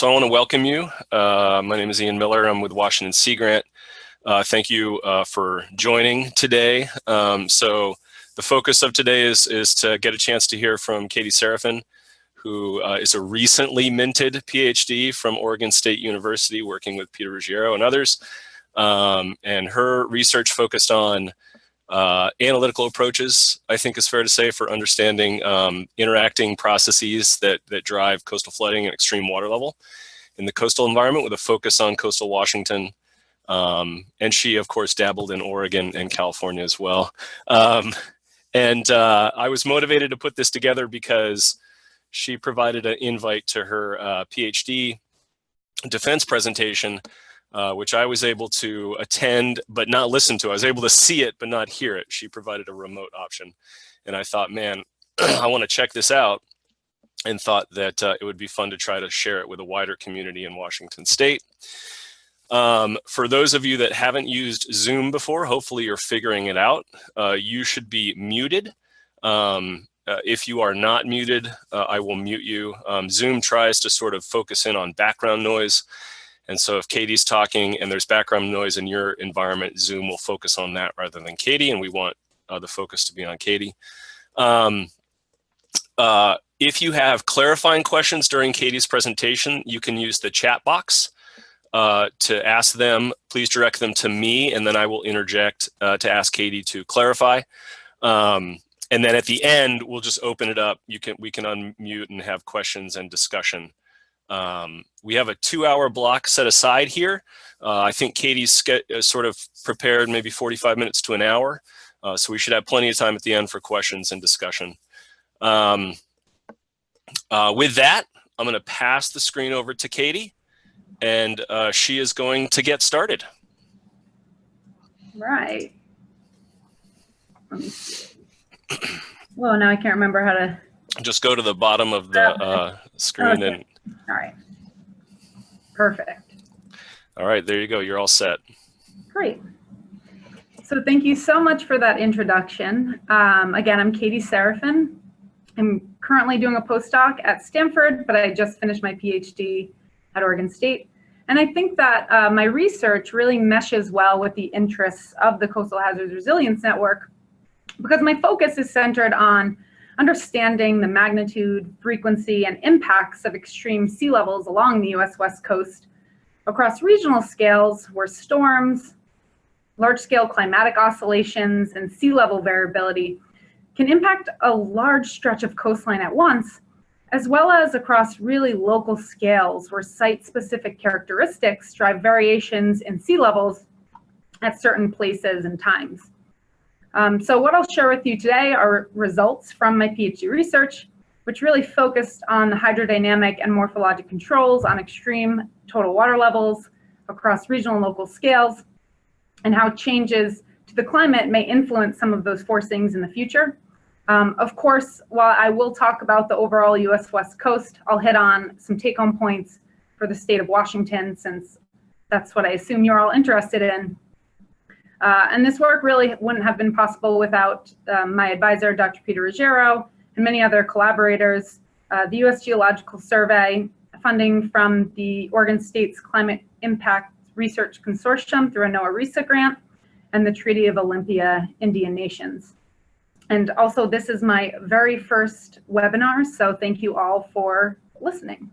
So I want to welcome you. My name is Ian Miller. I'm with Washington Sea Grant. Thank you for joining today. So the focus of today is to get a chance to hear from Katy Serafin, who is a recently minted PhD from Oregon State University, working with Peter Ruggiero and others. And her research focused on analytical approaches, I think is fair to say, for understanding interacting processes that drive coastal flooding and extreme water level in the coastal environment, with a focus on coastal Washington. And she, of course, dabbled in Oregon and California as well. And I was motivated to put this together because she provided an invite to her PhD defense presentation, which I was able to attend but not listen to. I was able to see it but not hear it. She provided a remote option. And I thought, man, I want to check this out, and thought that it would be fun to try to share it with a wider community in Washington State. For those of you that haven't used Zoom before, hopefully you're figuring it out. You should be muted. If you are not muted, I will mute you. Zoom tries to sort of focus in on background noise. And so if Katy's talking and there's background noise in your environment, Zoom will focus on that rather than Katy, and we want the focus to be on Katy. If you have clarifying questions during Katy's presentation, you can use the chat box to ask them. Please direct them to me, and then I will interject to ask Katy to clarify. And then at the end, we'll just open it up. We can unmute and have questions and discussion. We have a 2-hour block set aside here. I think Katy's sort of prepared maybe 45 minutes to an hour. So we should have plenty of time at the end for questions and discussion. With that, I'm going to pass the screen over to Katy, and she is going to get started. Right. Let me see. Well, now I can't remember how to. Just go to the bottom of the screen. Okay. All right. Perfect. All right, there you go. You're all set. Great. So thank you so much for that introduction. Again, I'm Katy Serafin. I'm currently doing a postdoc at Stanford, but I just finished my PhD at Oregon State. And I think that my research really meshes well with the interests of the Coastal Hazards Resilience Network, because my focus is centered on understanding the magnitude, frequency, and impacts of extreme sea levels along the US West Coast across regional scales, where storms, large-scale climatic oscillations, and sea level variability can impact a large stretch of coastline at once, as well as across really local scales where site-specific characteristics drive variations in sea levels at certain places and times. So what I'll share with you today are results from my PhD research, which really focused on the hydrodynamic and morphologic controls on extreme total water levels across regional and local scales, and how changes to the climate may influence some of those forcings in the future. Of course, while I will talk about the overall US West Coast, I'll hit on some take-home points for the state of Washington, since that's what I assume you're all interested in. And this work really wouldn't have been possible without my advisor, Dr. Peter Ruggiero, and many other collaborators, the US Geological Survey, funding from the Oregon State's Climate Impact Research Consortium through a NOAA grant, and the Treaty of Olympia Indian Nations. And also, this is my very first webinar, so thank you all for listening.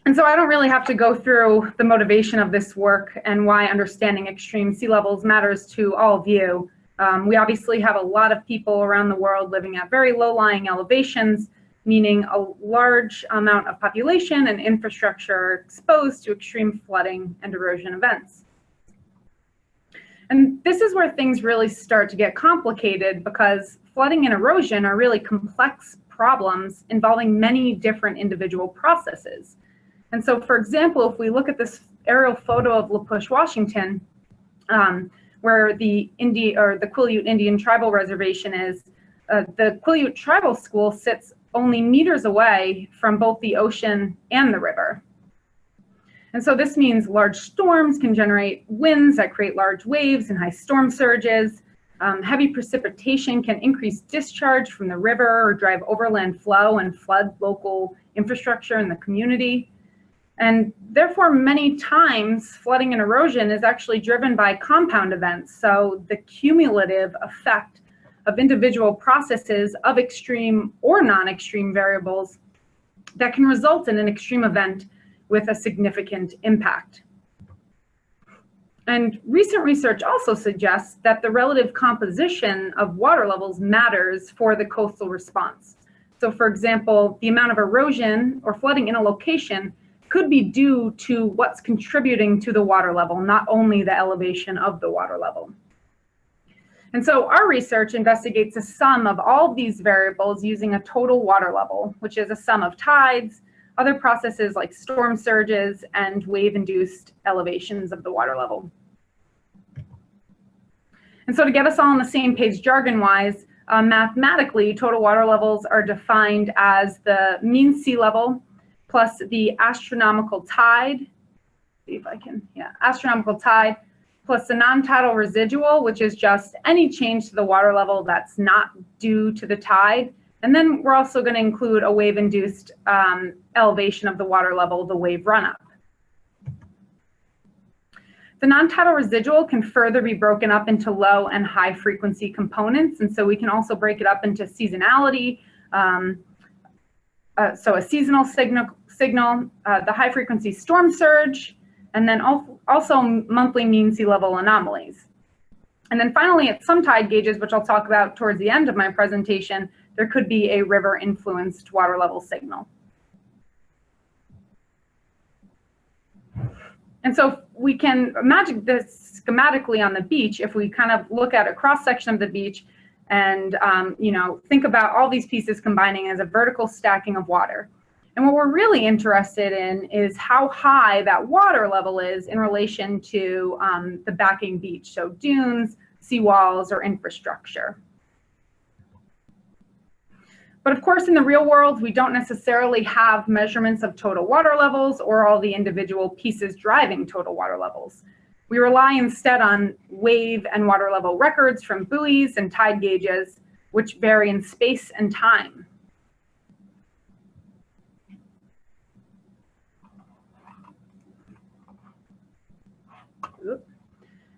And so I don't really have to go through the motivation of this work and why understanding extreme sea levels matters to all of you. We obviously have a lot of people around the world living at very low-lying elevations, meaning a large amount of population and infrastructure are exposed to extreme flooding and erosion events. And this is where things really start to get complicated, because flooding and erosion are really complex problems involving many different individual processes. And so, for example, if we look at this aerial photo of La Push, Washington, where the Quileute Indian Tribal Reservation is, the Quileute Tribal School sits only meters away from both the ocean and the river. And so this means large storms can generate winds that create large waves and high storm surges. Heavy precipitation can increase discharge from the river or drive overland flow and flood local infrastructure and the community. And therefore, many times, flooding and erosion is actually driven by compound events. So the cumulative effect of individual processes of extreme or non-extreme variables that can result in an extreme event with a significant impact. And recent research also suggests that the relative composition of water levels matters for the coastal response. So for example, the amount of erosion or flooding in a location could be due to what's contributing to the water level, not only the elevation of the water level. And so our research investigates a sum of all of these variables using a total water level, which is a sum of tides, other processes like storm surges, and wave-induced elevations of the water level. And so to get us all on the same page jargon-wise, mathematically, total water levels are defined as the mean sea level plus the astronomical tide, astronomical tide, plus the non-tidal residual, which is just any change to the water level that's not due to the tide. And then we're also going to include a wave-induced elevation of the water level, the wave run-up. The non-tidal residual can further be broken up into low and high frequency components. And so we can also break it up into seasonality, so a seasonal signal, the high frequency storm surge, and then also monthly mean sea level anomalies. And then finally, at some tide gauges, which I'll talk about towards the end of my presentation, there could be a river influenced water level signal. And so we can imagine this schematically on the beach if we kind of look at a cross section of the beach and think about all these pieces combining as a vertical stacking of water. And what we're really interested in is how high that water level is in relation to the backing beach, so dunes, seawalls, or infrastructure. But of course, in the real world, we don't necessarily have measurements of total water levels or all the individual pieces driving total water levels. We rely instead on wave and water level records from buoys and tide gauges, which vary in space and time.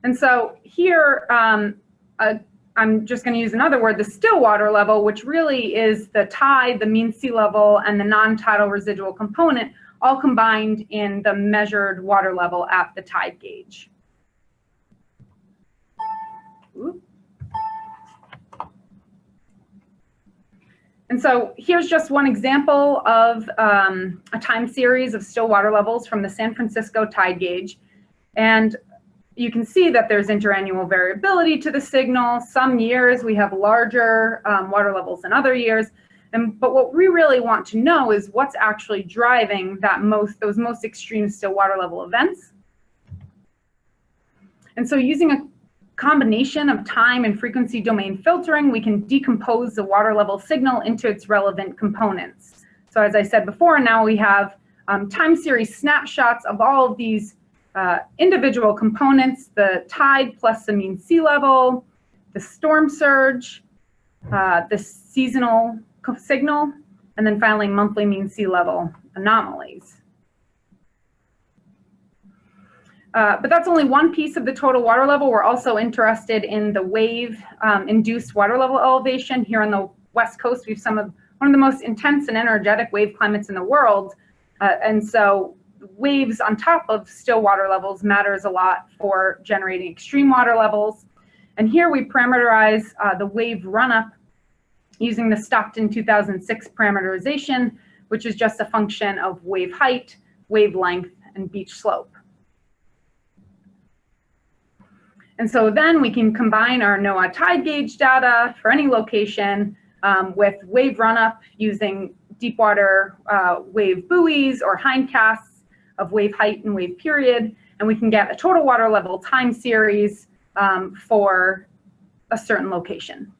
And so here, I'm just going to use another word, the still water level, which really is the tide, the mean sea level, and the non-tidal residual component, all combined in the measured water level at the tide gauge. And so here's just one example of a time series of still water levels from the San Francisco tide gauge. And you can see that there's interannual variability to the signal. Some years we have larger water levels than other years. But what we really want to know is what's actually driving those most extreme still water level events. And so using a combination of time and frequency domain filtering, we can decompose the water level signal into its relevant components. So as I said before, now we have time series snapshots of all of these individual components, the tide plus the mean sea level, the storm surge, the seasonal signal, and then finally monthly mean sea level anomalies. But that's only one piece of the total water level. We're also interested in the wave-induced water level elevation. Here on the West Coast, we have one of the most intense and energetic wave climates in the world. And so waves on top of still water levels matters a lot for generating extreme water levels. And here we parameterize the wave run-up using the Stockton 2006 parameterization, which is just a function of wave height, wave length, and beach slope. And so then we can combine our NOAA tide gauge data for any location with wave run-up using deep water wave buoys or hindcasts of wave height and wave period, and we can get a total water level time series for a certain location.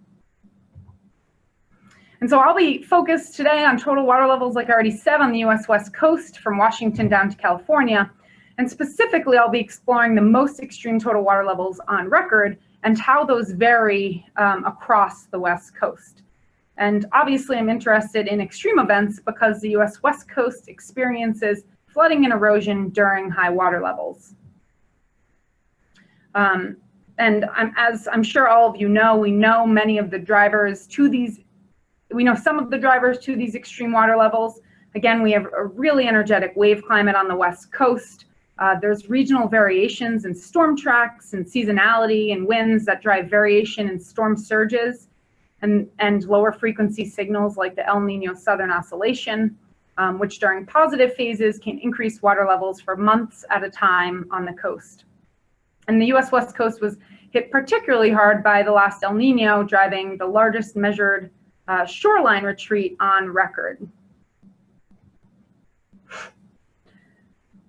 And so I'll be focused today on total water levels, like I already said, on the US West Coast from Washington down to California. And specifically, I'll be exploring the most extreme total water levels on record and how those vary across the West Coast. And obviously I'm interested in extreme events because the US West Coast experiences flooding and erosion during high water levels. And as I'm sure all of you know, we know many of the drivers to these, we know some of the drivers to these extreme water levels. Again, we have a really energetic wave climate on the West Coast. There's regional variations in storm tracks and seasonality and winds that drive variation in storm surges and lower frequency signals like the El Nino Southern Oscillation, which during positive phases can increase water levels for months at a time on the coast. And the US West Coast was hit particularly hard by the last El Nino, driving the largest measured shoreline retreat on record.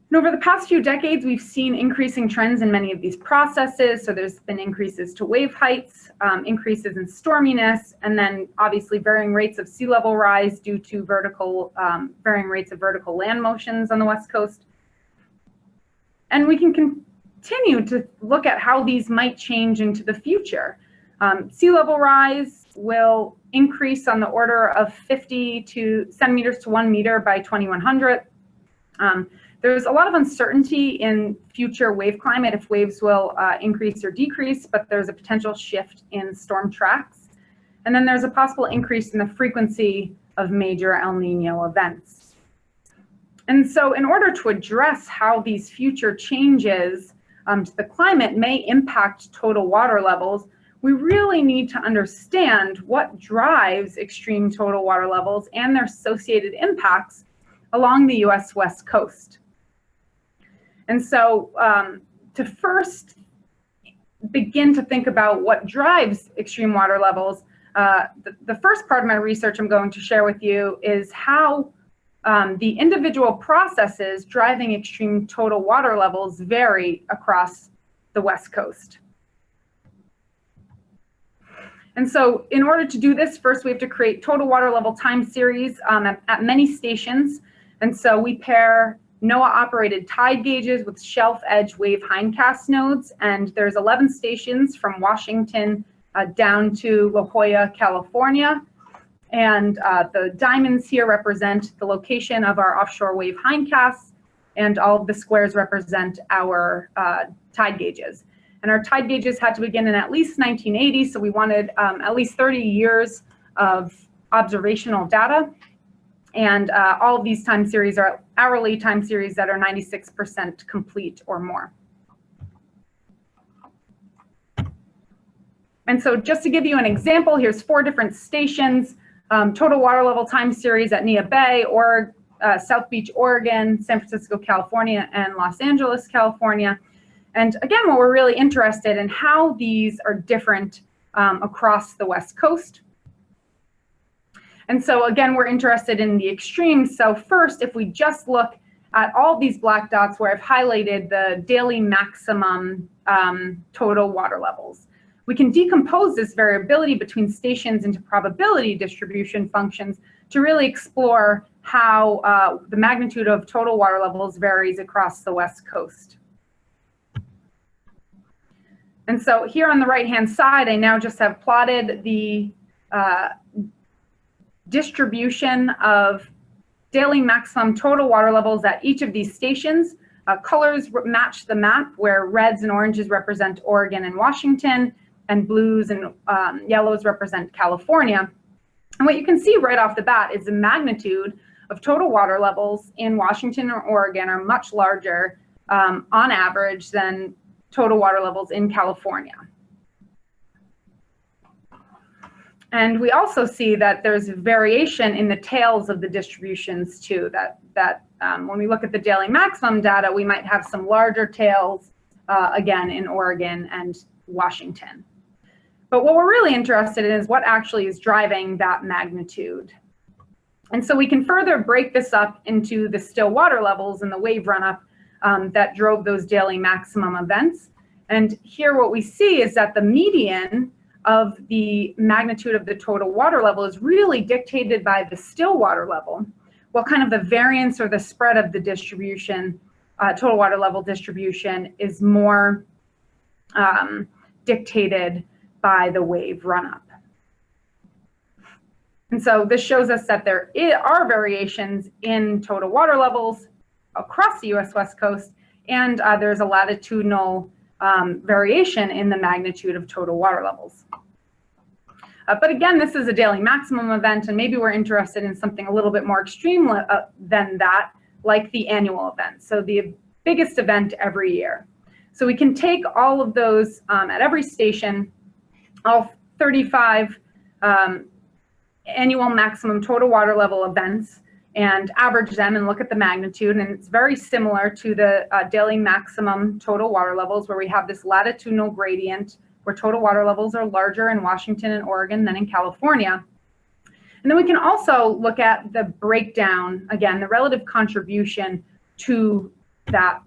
And over the past few decades, we've seen increasing trends in many of these processes. So there's been increases to wave heights, increases in storminess, and then obviously varying rates of sea level rise due to varying rates of vertical land motions on the West Coast. And we can continue to look at how these might change into the future. Sea level rise will increase on the order of 50 centimeters to 1 meter by 2100. There's a lot of uncertainty in future wave climate if waves will increase or decrease, but there's a potential shift in storm tracks. And then there's a possible increase in the frequency of major El Nino events. And so in order to address how these future changes to the climate may impact total water levels, we really need to understand what drives extreme total water levels and their associated impacts along the US West Coast. And so to first begin to think about what drives extreme water levels, the first part of my research I'm going to share with you is how the individual processes driving extreme total water levels vary across the West Coast. And so in order to do this, first we have to create total water level time series at many stations. And so we pair NOAA-operated tide gauges with shelf edge wave hindcast nodes, and there's 11 stations from Washington down to La Jolla, California. And the diamonds here represent the location of our offshore wave hindcasts, and all of the squares represent our tide gauges. And our tide gauges had to begin in at least 1980, so we wanted at least 30 years of observational data. And all of these time series are hourly time series that are 96% complete or more. And so just to give you an example, here's 4 different stations, total water level time series at Neah Bay, or South Beach, Oregon, San Francisco, California, and Los Angeles, California. And again, what we're really interested in how these are different across the West Coast. And so again, we're interested in the extremes. So first, if we just look at all these black dots where I've highlighted the daily maximum total water levels, we can decompose this variability between stations into probability distribution functions to really explore how the magnitude of total water levels varies across the West Coast. And so here on the right-hand side, I now just have plotted the distribution of daily maximum total water levels at each of these stations. Colors match the map, where reds and oranges represent Oregon and Washington, and blues and yellows represent California. And what you can see right off the bat is the magnitude of total water levels in Washington or Oregon are much larger on average than total water levels in California. And we also see that there's variation in the tails of the distributions too, that when we look at the daily maximum data, we might have some larger tails, again, in Oregon and Washington. But what we're really interested in is what actually is driving that magnitude. And so we can further break this up into the still water levels and the wave run-up that drove those daily maximum events. And here what we see is that the median of the magnitude of the total water level is really dictated by the still water level, while kind of the variance or the spread of the distribution, total water level distribution, is more dictated by the wave run-up. And so this shows us that there are variations in total water levels across the US West Coast, and there's a latitudinal variation in the magnitude of total water levels. But again, this is a daily maximum event, and maybe we're interested in something a little bit more extreme than that, like the annual event, so the biggest event every year. So we can take all of those at every station, all 35 annual maximum total water level events, and average them and look at the magnitude. And it's very similar to the daily maximum total water levels, where we have this latitudinal gradient where total water levels are larger in Washington and Oregon than in California. And then we can also look at the breakdown, again, the relative contribution to that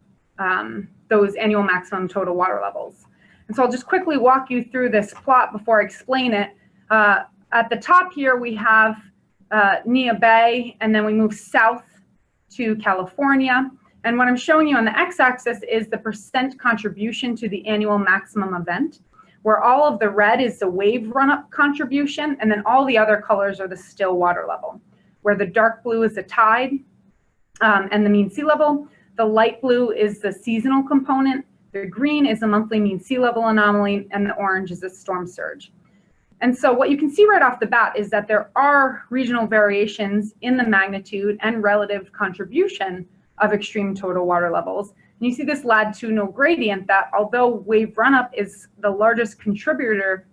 those annual maximum total water levels. And so I'll just quickly walk you through this plot before I explain it. At the top here, we have Nia Bay, and then we move south to California. And what I'm showing you on the x-axis is the percent contribution to the annual maximum event, where all of the red is the wave run-up contribution, and then all the other colors are the still water level, where the dark blue is the tide and the mean sea level, the light blue is the seasonal component, the green is the monthly mean sea level anomaly, and the orange is the storm surge. And so what you can see right off the bat is that there are regional variations in the magnitude and relative contribution of extreme total water levels. And you see this latitudinal gradient that, although wave run-up is the largest contributor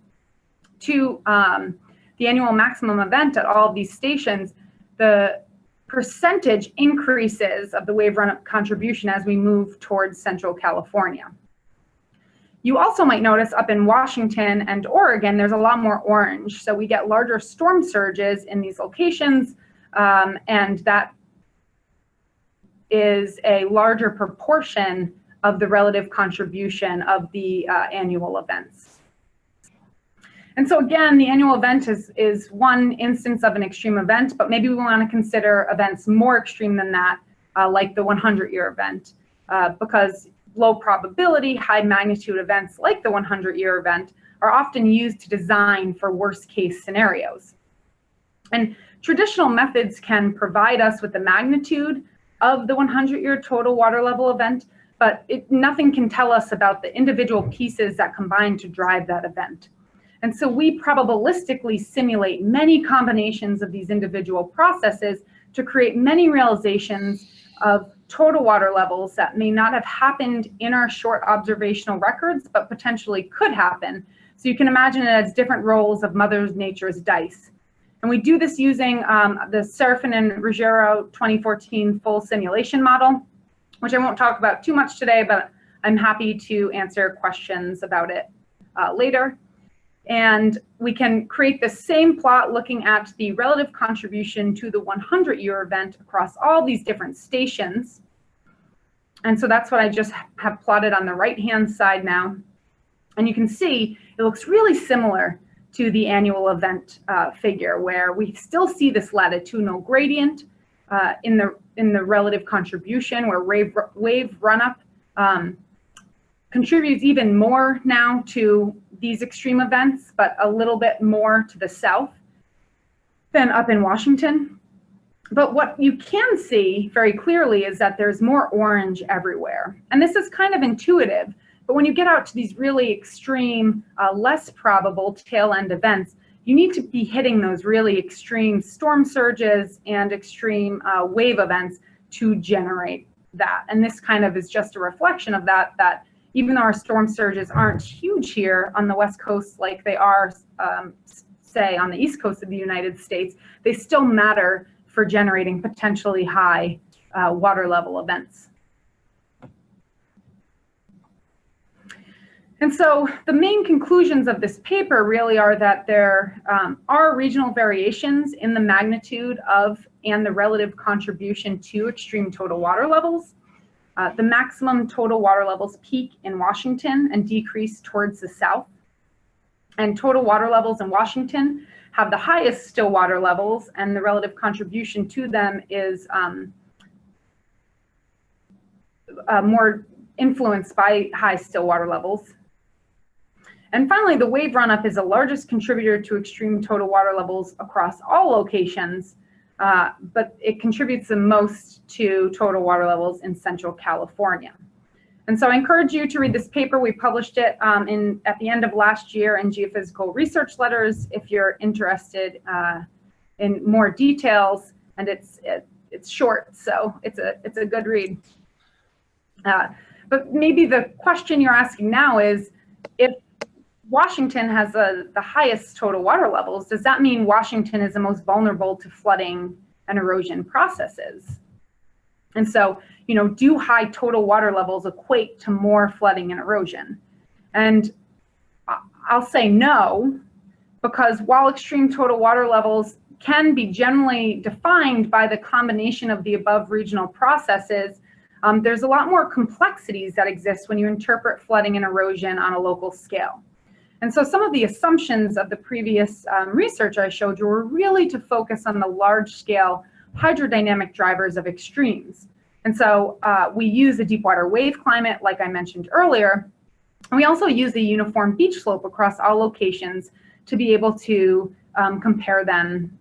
to the annual maximum event at all of these stations, the percentage increases of the wave run-up contribution as we move towards central California. You also might notice up in Washington and Oregon, there's a lot more orange. So we get larger storm surges in these locations, and that is a larger proportion of the relative contribution of the annual events. And so again, the annual event is one instance of an extreme event, but maybe we want to consider events more extreme than that, like the 100-year event, because low probability, high magnitude events like the 100-year event are often used to design for worst case scenarios. And traditional methods can provide us with the magnitude of the 100-year total water level event, but nothing can tell us about the individual pieces that combine to drive that event. And so we probabilistically simulate many combinations of these individual processes to create many realizations of total water levels that may not have happened in our short observational records, but potentially could happen. So you can imagine it as different rolls of Mother Nature's dice. And we do this using the Serafin and Ruggiero 2014 full simulation model, which I won't talk about too much today, but I'm happy to answer questions about it later. And we can create the same plot looking at the relative contribution to the 100-year event across all these different stations. And so that's what I just have plotted on the right-hand side now. And you can see it looks really similar to the annual event figure, where we still see this latitudinal gradient in the relative contribution, where wave run-up contributes even more now to these extreme events, but a little bit more to the south than up in Washington. But what you can see very clearly is that there's more orange everywhere. And this is kind of intuitive, but when you get out to these really extreme, less probable tail end events, you need to be hitting those really extreme storm surges and extreme wave events to generate that. And this kind of is just a reflection of that even though our storm surges aren't huge here on the West Coast like they are, say, on the East Coast of the United States, they still matter for generating potentially high water level events. And so the main conclusions of this paper really are that there are regional variations in the magnitude of and the relative contribution to extreme total water levels. The maximum total water levels peak in Washington and decrease towards the south. And total water levels in Washington have the highest still water levels, and the relative contribution to them is more influenced by high still water levels. And finally, the wave runup is the largest contributor to extreme total water levels across all locations, but it contributes the most to total water levels in Central California. And so I encourage you to read this paper. We published it at the end of last year in Geophysical Research Letters if you're interested in more details, and it's short, so it's a good read. But maybe the question you're asking now is, if Washington has the highest total water levels, does that mean Washington is the most vulnerable to flooding and erosion processes? And so, you know, do high total water levels equate to more flooding and erosion? And I'll say no, because while extreme total water levels can be generally defined by the combination of the above regional processes, there's a lot more complexities that exist when you interpret flooding and erosion on a local scale. And so some of the assumptions of the previous research I showed you were really to focus on the large-scale hydrodynamic drivers of extremes. And so we use a deep water wave climate, like I mentioned earlier, and we also use a uniform beach slope across all locations to be able to compare them,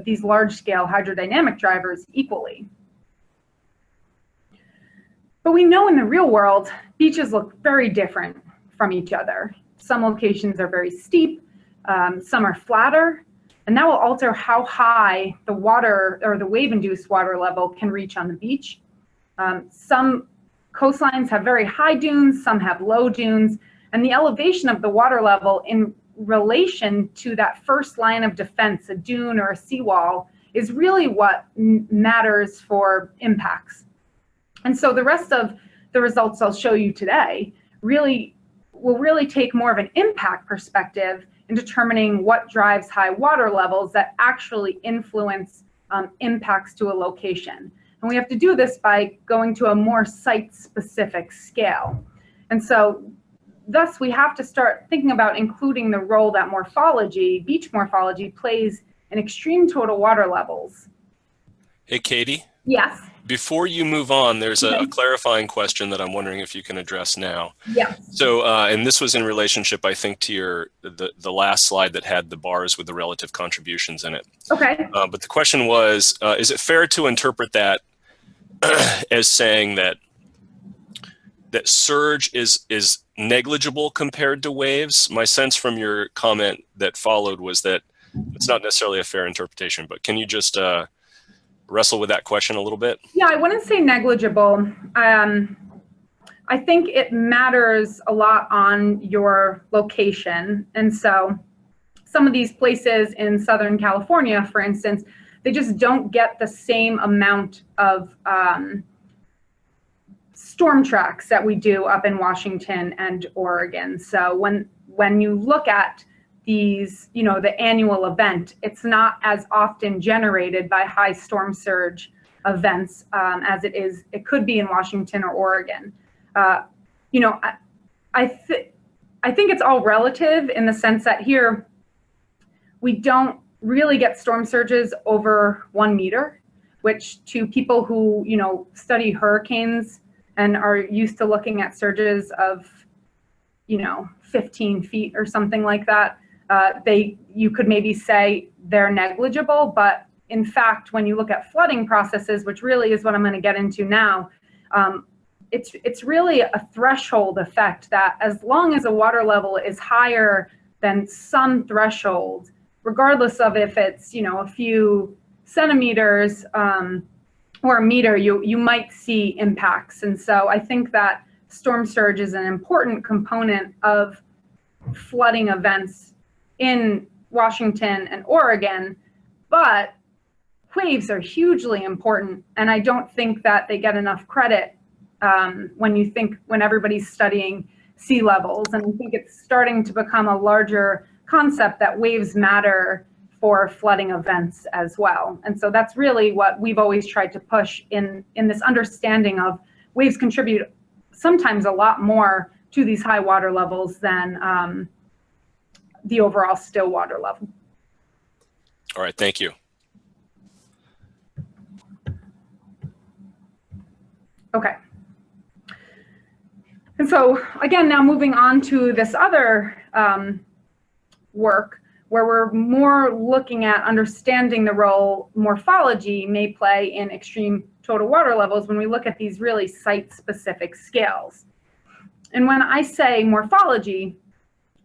these large-scale hydrodynamic drivers equally. But we know in the real world, beaches look very different from each other. Some locations are very steep, some are flatter, and that will alter how high the water or the wave-induced water level can reach on the beach. Some coastlines have very high dunes, some have low dunes, and the elevation of the water level in relation to that first line of defense, a dune or a seawall, is really what matters for impacts. And so the rest of the results I'll show you today will really take more of an impact perspective in determining what drives high water levels that actually influence impacts to a location. And we have to do this by going to a more site-specific scale. And so thus we have to start thinking about including the role that morphology, beach morphology, plays in extreme total water levels. Hey, Katy? Yes. Before you move on, there's a clarifying question that I'm wondering if you can address now. Yes. So, and this was in relationship, I think, to the last slide that had the bars with the relative contributions in it. Okay. But the question was, is it fair to interpret that as saying that surge is negligible compared to waves? My sense from your comment that followed was that it's not necessarily a fair interpretation, but can you just wrestle with that question a little bit? Yeah, I wouldn't say negligible. I think it matters a lot on your location. And so some of these places in Southern California, for instance, they just don't get the same amount of storm tracks that we do up in Washington and Oregon. So when you look at these, you know, the annual event, it's not as often generated by high storm surge events as it could be in Washington or Oregon. You know, I think it's all relative in the sense that here we don't really get storm surges over 1 meter, which to people who, you know, study hurricanes and are used to looking at surges of, you know, 15 feet or something like that, you could maybe say they're negligible, but in fact, when you look at flooding processes, which really is what I'm going to get into now, it's really a threshold effect that as long as a water level is higher than some threshold, regardless of if it's, you know, a few centimeters or a meter, you might see impacts. And so I think that storm surge is an important component of flooding events in Washington and Oregon, but waves are hugely important, and I don't think that they get enough credit when everybody's studying sea levels. And I think it's starting to become a larger concept that waves matter for flooding events as well. And so that's really what we've always tried to push in this understanding of waves contribute sometimes a lot more to these high water levels than the overall still water level. All right, thank you. Okay. And so again, now moving on to this other work where we're more looking at understanding the role morphology may play in extreme total water levels when we look at these really site-specific scales. And when I say morphology,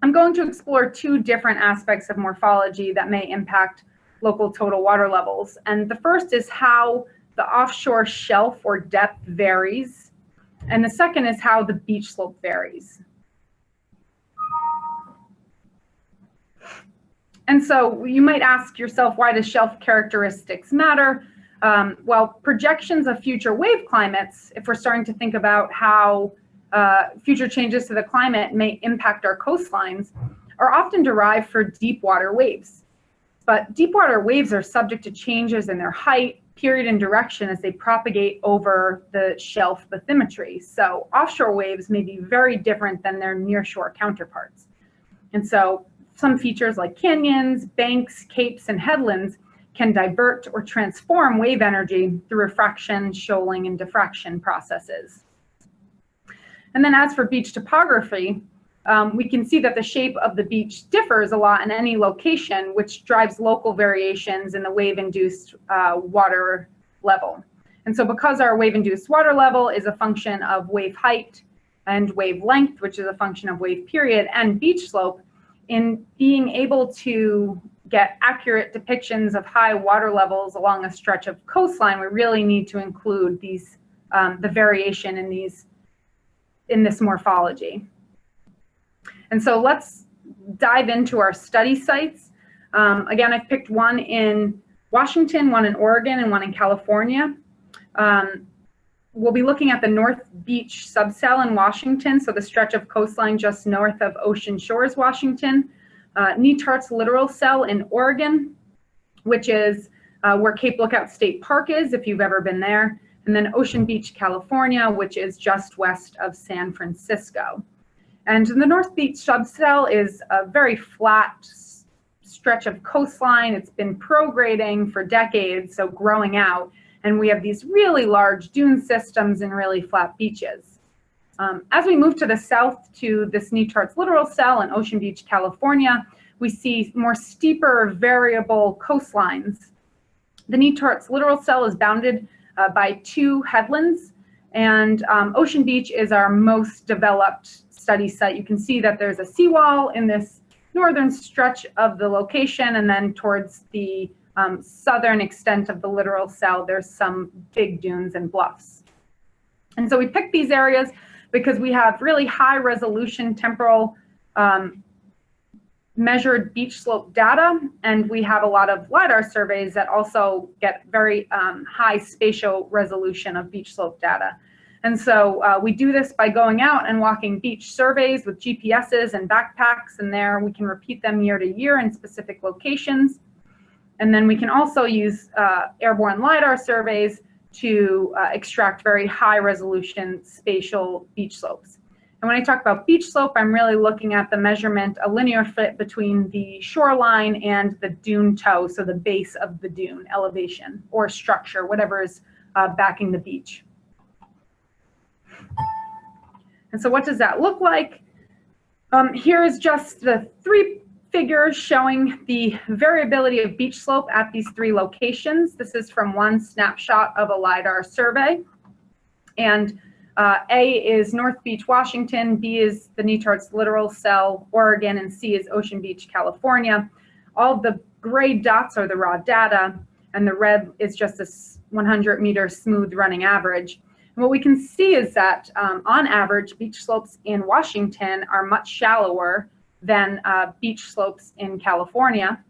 I'm going to explore two different aspects of morphology that may impact local total water levels. And the first is how the offshore shelf or depth varies. And the second is how the beach slope varies. And so you might ask yourself, why does shelf characteristics matter? Well, projections of future wave climates, if we're starting to think about how future changes to the climate may impact our coastlines, are often derived for deep water waves. But deep water waves are subject to changes in their height, period, and direction as they propagate over the shelf bathymetry. So offshore waves may be very different than their nearshore counterparts. And so some features like canyons, banks, capes, and headlands can divert or transform wave energy through refraction, shoaling, and diffraction processes. And then as for beach topography, we can see that the shape of the beach differs a lot in any location, which drives local variations in the wave-induced water level. And so because our wave-induced water level is a function of wave height and wave length, which is a function of wave period and beach slope, in being able to get accurate depictions of high water levels along a stretch of coastline, we really need to include these, the variation in this morphology. And so let's dive into our study sites. Again, I've picked one in Washington, one in Oregon, and one in California. We'll be looking at the North Beach subcell in Washington, so the stretch of coastline just north of Ocean Shores, Washington. Netart's littoral cell in Oregon, which is where Cape Lookout State Park is, if you've ever been there. And then Ocean Beach, California, which is just west of San Francisco. And the North Beach subcell is a very flat stretch of coastline. It's been prograding for decades, so growing out. And we have these really large dune systems and really flat beaches. As we move to the south to this Netart's littoral cell in Ocean Beach, California, we see more steeper variable coastlines. The Netart's littoral cell is bounded by two headlands, and Ocean Beach is our most developed study site. You can see that there's a seawall in this northern stretch of the location, and then towards the southern extent of the littoral cell, there's some big dunes and bluffs. And so we picked these areas because we have really high resolution temporal measured beach slope data, and we have a lot of LiDAR surveys that also get very high spatial resolution of beach slope data. And so we do this by going out and walking beach surveys with GPSs and backpacks, and there we can repeat them year to year in specific locations. And then we can also use airborne LiDAR surveys to extract very high resolution spatial beach slopes. And when I talk about beach slope, I'm really looking at the measurement, a linear fit between the shoreline and the dune toe, so the base of the dune elevation or structure, whatever is backing the beach. And so what does that look like? Here is just the three figures showing the variability of beach slope at these three locations. This is from one snapshot of a LiDAR survey. And A is North Beach, Washington, B is the Netart's littoral cell, Oregon, and C is Ocean Beach, California. All the gray dots are the raw data, and the red is just a 100-meter smooth running average. And what we can see is that on average, beach slopes in Washington are much shallower than beach slopes in California,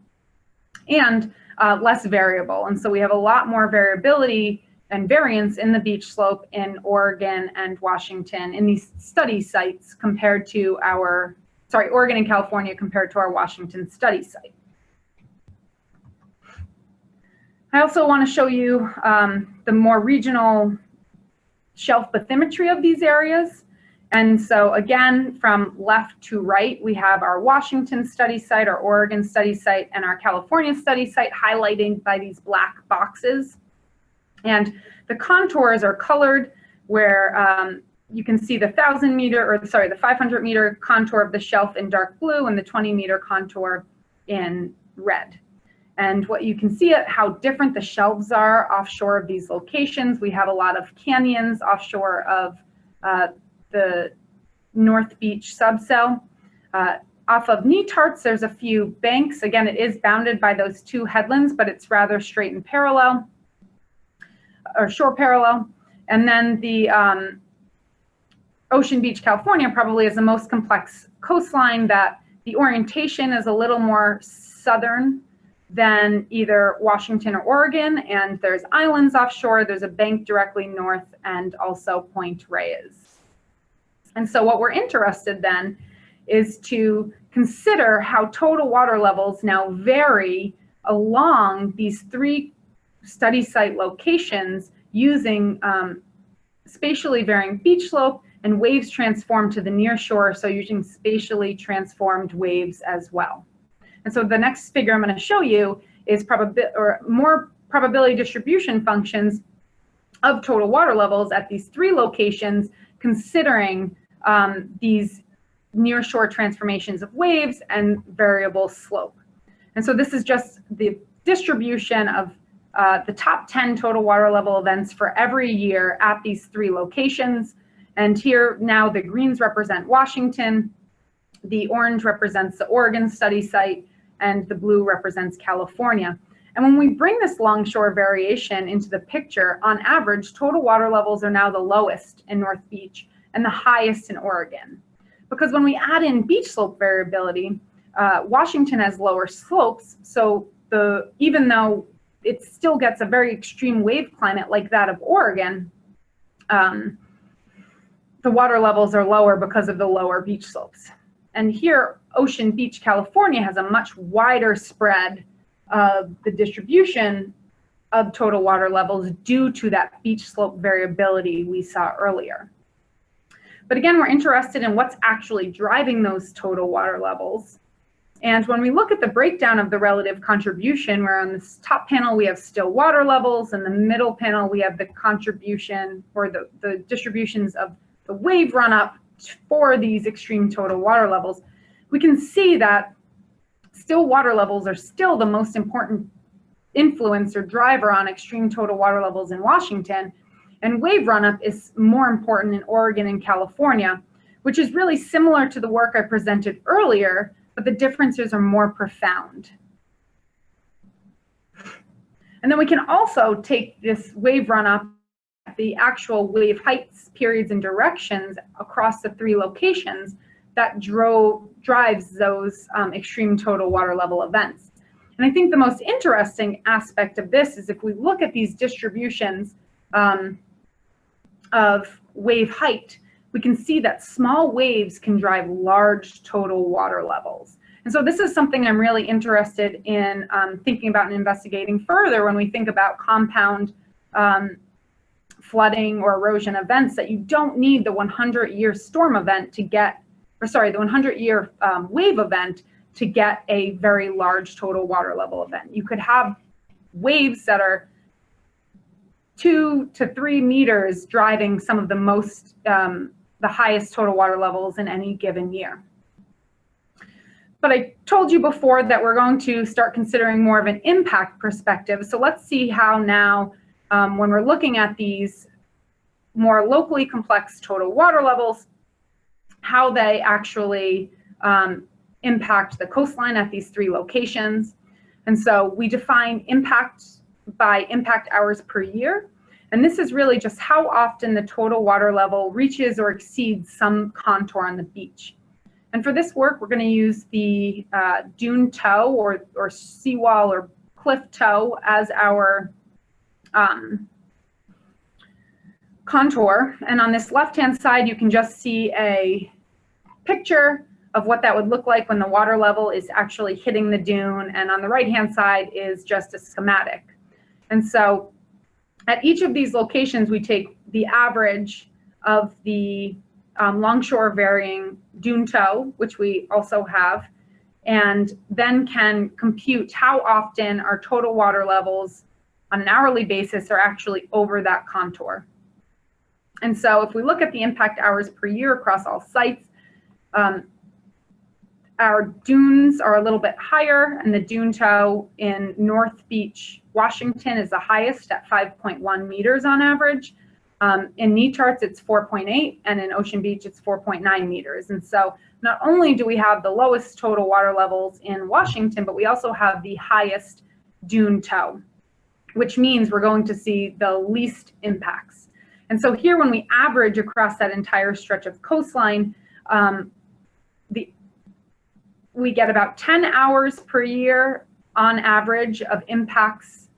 and less variable. And so we have a lot more variability and variance in the beach slope in Oregon and Washington in these study sites compared to our, Oregon and California compared to our Washington study site. I also want to show you the more regional shelf bathymetry of these areas. And so again, from left to right, we have our Washington study site, our Oregon study site, and our California study site highlighted by these black boxes. And the contours are colored where you can see the 500 meter contour of the shelf in dark blue and the 20 meter contour in red. And what you can see at how different the shelves are offshore of these locations. We have a lot of canyons offshore of the North Beach subcell. Off of Netarts, there's a few banks. Again, it is bounded by those two headlands, but it's rather straight and parallel, or shore parallel. And then the Ocean Beach, California probably is the most complex coastline, that the orientation is a little more southern than either Washington or Oregon, and there's islands offshore. There's a bank directly north, and also Point Reyes. And so what we're interested then is to consider how total water levels now vary along these three study site locations using spatially varying beach slope and waves transformed to the near shore, so using spatially transformed waves as well. And so the next figure I'm going to show you is more probability distribution functions of total water levels at these three locations, considering these near shore transformations of waves and variable slope. And so this is just the distribution of the top 10 total water level events for every year at these three locations. And here now the greens represent Washington, the orange represents the Oregon study site, and the blue represents California. And when we bring this longshore variation into the picture, on average, total water levels are now the lowest in North Beach and the highest in Oregon. Because when we add in beach slope variability, Washington has lower slopes, so even though it still gets a very extreme wave climate like that of Oregon, the water levels are lower because of the lower beach slopes. And here, Ocean Beach, California has a much wider spread of the distribution of total water levels due to that beach slope variability we saw earlier. But again, we're interested in what's actually driving those total water levels. And when we look at the breakdown of the relative contribution, where on this top panel we have still water levels, and the middle panel we have the contribution or the distributions of the wave run-up for these extreme total water levels, we can see that still water levels are still the most important influence or driver on extreme total water levels in Washington, and wave run-up is more important in Oregon and California, which is really similar to the work I presented earlier, but the differences are more profound. And then we can also take this wave run-up, the actual wave heights, periods, and directions across the three locations that drives those extreme total water level events. And I think the most interesting aspect of this is if we look at these distributions of wave height, we can see that small waves can drive large total water levels. And so this is something I'm really interested in thinking about and investigating further when we think about compound flooding or erosion events, that you don't need the 100-year storm event to get, or sorry, the 100-year wave event to get a very large total water level event. You could have waves that are 2 to 3 meters driving some of the most, the highest total water levels in any given year. But I told you before that we're going to start considering more of an impact perspective. So let's see how now, when we're looking at these more locally complex total water levels, how they actually impact the coastline at these three locations. And so we define impact by impact hours per year. And this is really just how often the total water level reaches or exceeds some contour on the beach. And for this work, we're going to use the dune toe or seawall or cliff toe as our contour. And on this left-hand side, you can just see a picture of what that would look like when the water level is actually hitting the dune. And on the right-hand side is just a schematic. And so at each of these locations, we take the average of the longshore varying dune toe, which we also have, and then can compute how often our total water levels on an hourly basis are actually over that contour. And so if we look at the impact hours per year across all sites, our dunes are a little bit higher, and the dune toe in North Beach, Washington is the highest at 5.1 meters on average. In knee charts, it's 4.8, and in Ocean Beach, it's 4.9 meters. And so not only do we have the lowest total water levels in Washington, but we also have the highest dune toe, which means we're going to see the least impacts. And so here, when we average across that entire stretch of coastline, we get about 10 hours per year on average of impacts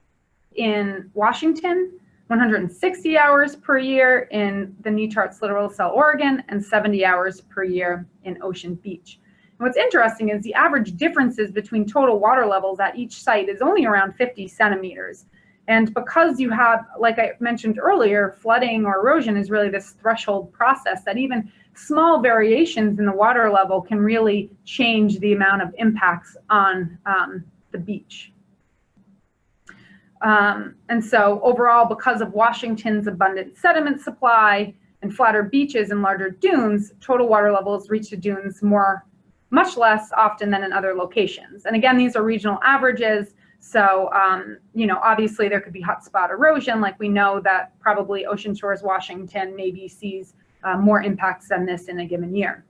in Washington, 160 hours per year in the knee charts littoral cell Oregon, and 70 hours per year in Ocean Beach. And what's interesting is the average differences between total water levels at each site is only around 50 centimeters. And because you have, like I mentioned earlier, flooding or erosion is really this threshold process that even small variations in the water level can really change the amount of impacts on the beach. And so overall, because of Washington's abundant sediment supply and flatter beaches and larger dunes, total water levels reach the dunes much less often than in other locations. And again, these are regional averages. So, you know, obviously there could be hotspot erosion, like we know that probably Ocean Shores, Washington maybe sees more impacts than this in a given year.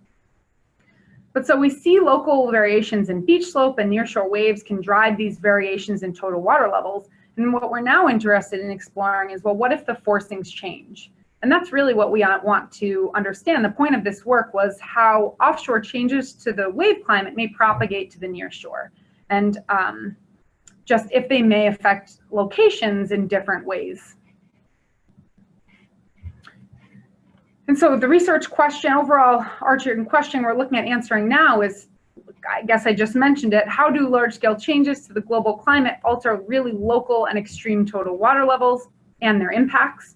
But so we see local variations in beach slope, and nearshore waves can drive these variations in total water levels. And what we're now interested in exploring is, well, what if the forcings change? And that's really what we want to understand. The point of this work was how offshore changes to the wave climate may propagate to the nearshore, and just if they may affect locations in different ways. And so the research question, overall arching question we're looking at answering now is, I guess I just mentioned it, how do large-scale changes to the global climate alter really local and extreme total water levels and their impacts?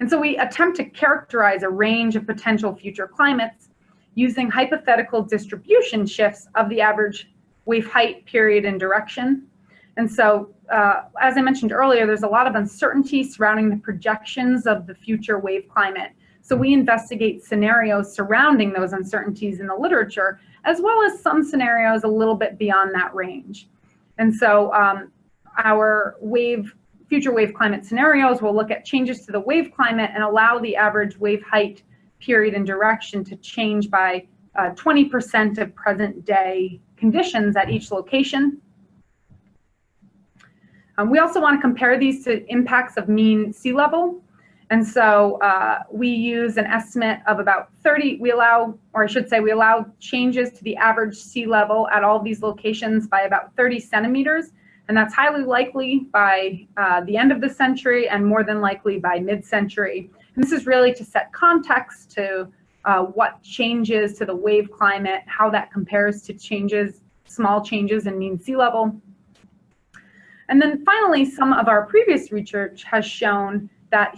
And so we attempt to characterize a range of potential future climates using hypothetical distribution shifts of the average wave height, period, and direction. And so, as I mentioned earlier, there's a lot of uncertainty surrounding the projections of the future wave climate. So we investigate scenarios surrounding those uncertainties in the literature, as well as some scenarios a little bit beyond that range. And so our future wave climate scenarios will look at changes to the wave climate and allow the average wave height, period, and direction to change by 20% of present day conditions at each location. We also want to compare these to impacts of mean sea level. And so we use an estimate of about 30, we allow changes to the average sea level at all these locations by about 30 centimeters. And that's highly likely by the end of the century and more than likely by mid-century. And this is really to set context to what changes to the wave climate, how that compares to small changes in mean sea level. And then finally, some of our previous research has shown that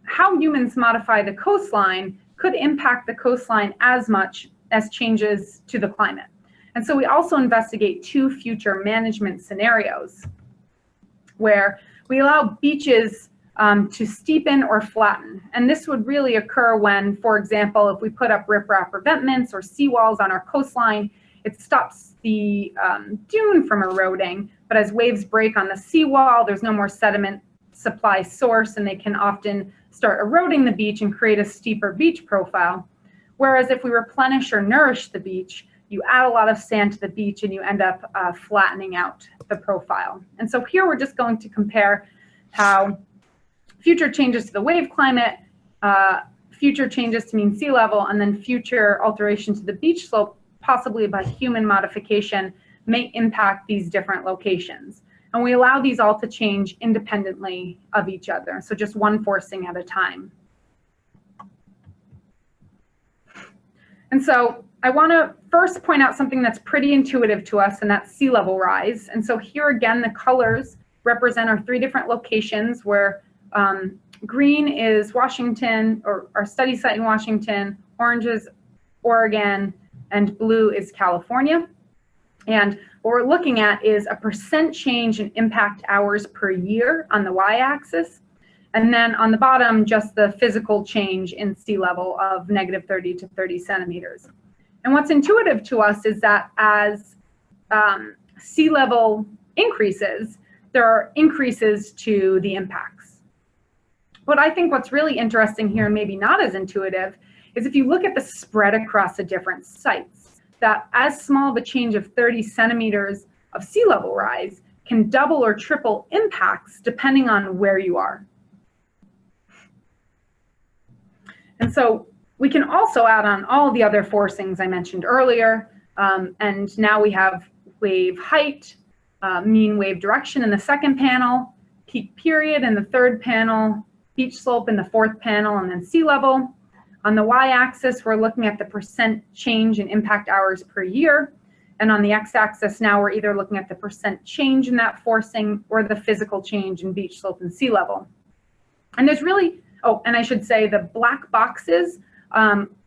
how humans modify the coastline could impact the coastline as much as changes to the climate. And so we also investigate 2 future management scenarios where we allow beaches to steepen or flatten. And this would really occur when, for example, if we put up riprap revetments or seawalls on our coastline, it stops the dune from eroding, but as waves break on the seawall, there's no more sediment supply source, and they can often start eroding the beach and create a steeper beach profile. Whereas if we replenish or nourish the beach, you add a lot of sand to the beach and you end up flattening out the profile. And so here we're just going to compare how future changes to the wave climate, future changes to mean sea level, and then future alteration to the beach slope, possibly by human modification, may impact these different locations. And we allow these all to change independently of each other, so just one forcing at a time. And so I want to first point out something that's pretty intuitive to us, and that's sea level rise. And so here again, the colors represent our 3 different locations where green is Washington, or our study site in Washington, orange is Oregon, and blue is California. And what we're looking at is a % change in impact hours per year on the y-axis. And then on the bottom, just the physical change in sea level of -30 to 30 centimeters. And what's intuitive to us is that as sea level increases, there are increases to the impacts. But I think what's really interesting here, and maybe not as intuitive, is if you look at the spread across the different sites, that as small of a change of 30 centimeters of sea level rise can double or triple impacts depending on where you are. And so we can also add on all the other forcings I mentioned earlier, and now we have wave height, mean wave direction in the second panel, peak period in the third panel, beach slope in the fourth panel, and then sea level. On the y-axis, we're looking at the percent change in impact hours per year. And on the x-axis now, we're either looking at the percent change in that forcing or the physical change in beach slope and sea level. And there's really, oh, and I should say the black boxes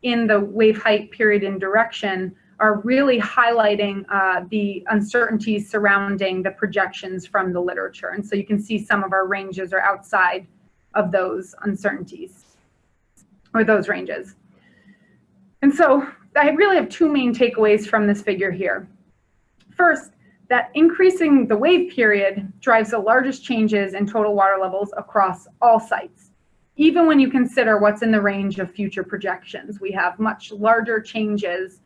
in the wave height, period, and direction are really highlighting the uncertainties surrounding the projections from the literature. And so you can see some of our ranges are outside of those uncertainties, or those ranges. And so I really have two main takeaways from this figure here. First, that increasing the wave period drives the largest changes in total water levels across all sites. Even when you consider what's in the range of future projections, we have much larger changes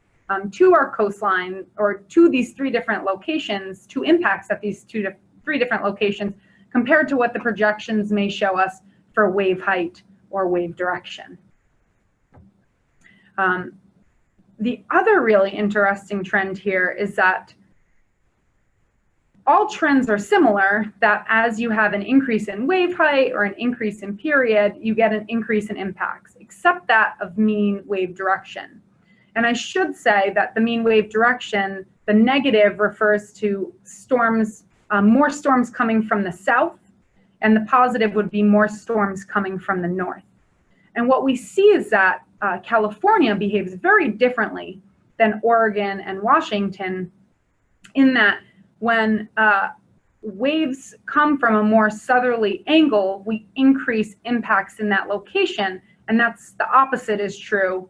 to our coastline, or to these three different locations, to impacts at these three different locations, compared to what the projections may show us for wave height or wave direction. The other really interesting trend here is that all trends are similar, that as you have an increase in wave height or an increase in period, you get an increase in impacts, except that of mean wave direction. And I should say that the mean wave direction, the negative refers to storms, more storms coming from the south, and the positive would be more storms coming from the north. And what we see is that California behaves very differently than Oregon and Washington, in that when waves come from a more southerly angle, we increase impacts in that location, and that's the opposite is true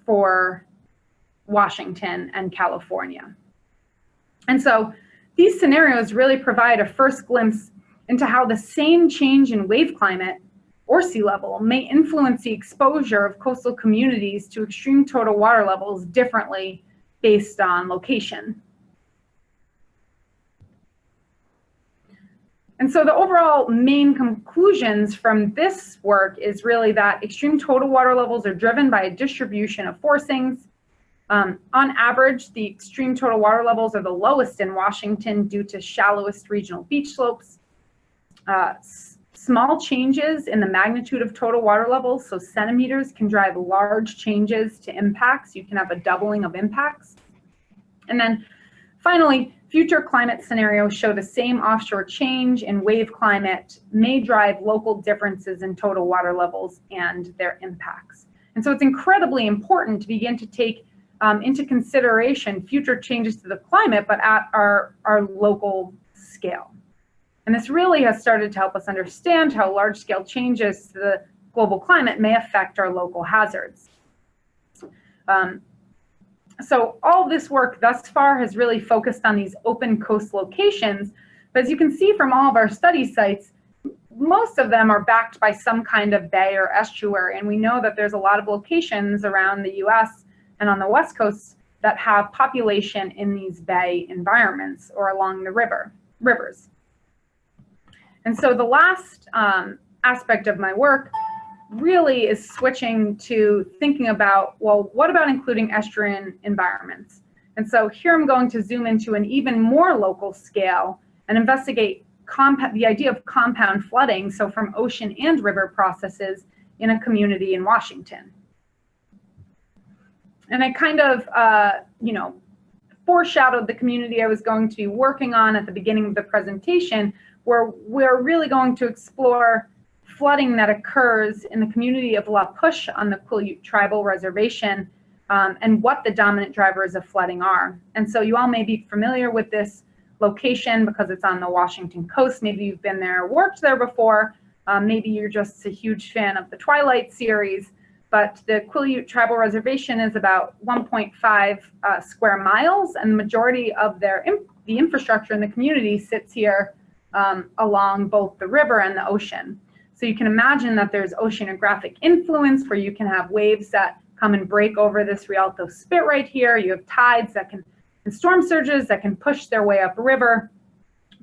for Washington and California. And so these scenarios really provide a first glimpse into how the same change in wave climate or sea level may influence the exposure of coastal communities to extreme total water levels differently based on location. And so the overall main conclusions from this work is really that extreme total water levels are driven by a distribution of forcings. On average, the extreme total water levels are the lowest in Washington due to shallowest regional beach slopes. Small changes in the magnitude of total water levels, so centimeters, can drive large changes to impacts. You can have a doubling of impacts. And then finally, future climate scenarios show the same offshore change in wave climate may drive local differences in total water levels and their impacts. And so it's incredibly important to begin to take into consideration future changes to the climate, but at our local scale. And this really has started to help us understand how large-scale changes to the global climate may affect our local hazards. So all this work thus far has really focused on these open coast locations, but as you can see from all of our study sites, most of them are backed by some kind of bay or estuary, and we know that there's a lot of locations around the US and on the West Coast that have population in these bay environments or along the rivers. And so the last aspect of my work really is switching to thinking about, well, what about including estuarine environments? And so here I'm going to zoom into an even more local scale and investigate the idea of compound flooding, so from ocean and river processes in a community in Washington. And I kind of, foreshadowed the community I was going to be working on at the beginning of the presentation, where we're really going to explore flooding that occurs in the community of La Push on the Quileute Tribal Reservation, and what the dominant drivers of flooding are. And so you all may be familiar with this location because it's on the Washington coast. Maybe you've been there, worked there before. Maybe you're just a huge fan of the Twilight series. But the Quileute Tribal Reservation is about 1.5 square miles, and the majority of the infrastructure in the community sits here along both the river and the ocean. So you can imagine that there's oceanographic influence where you can have waves that come and break over this Rialto spit right here. You have tides that can, and storm surges that can push their way up a river.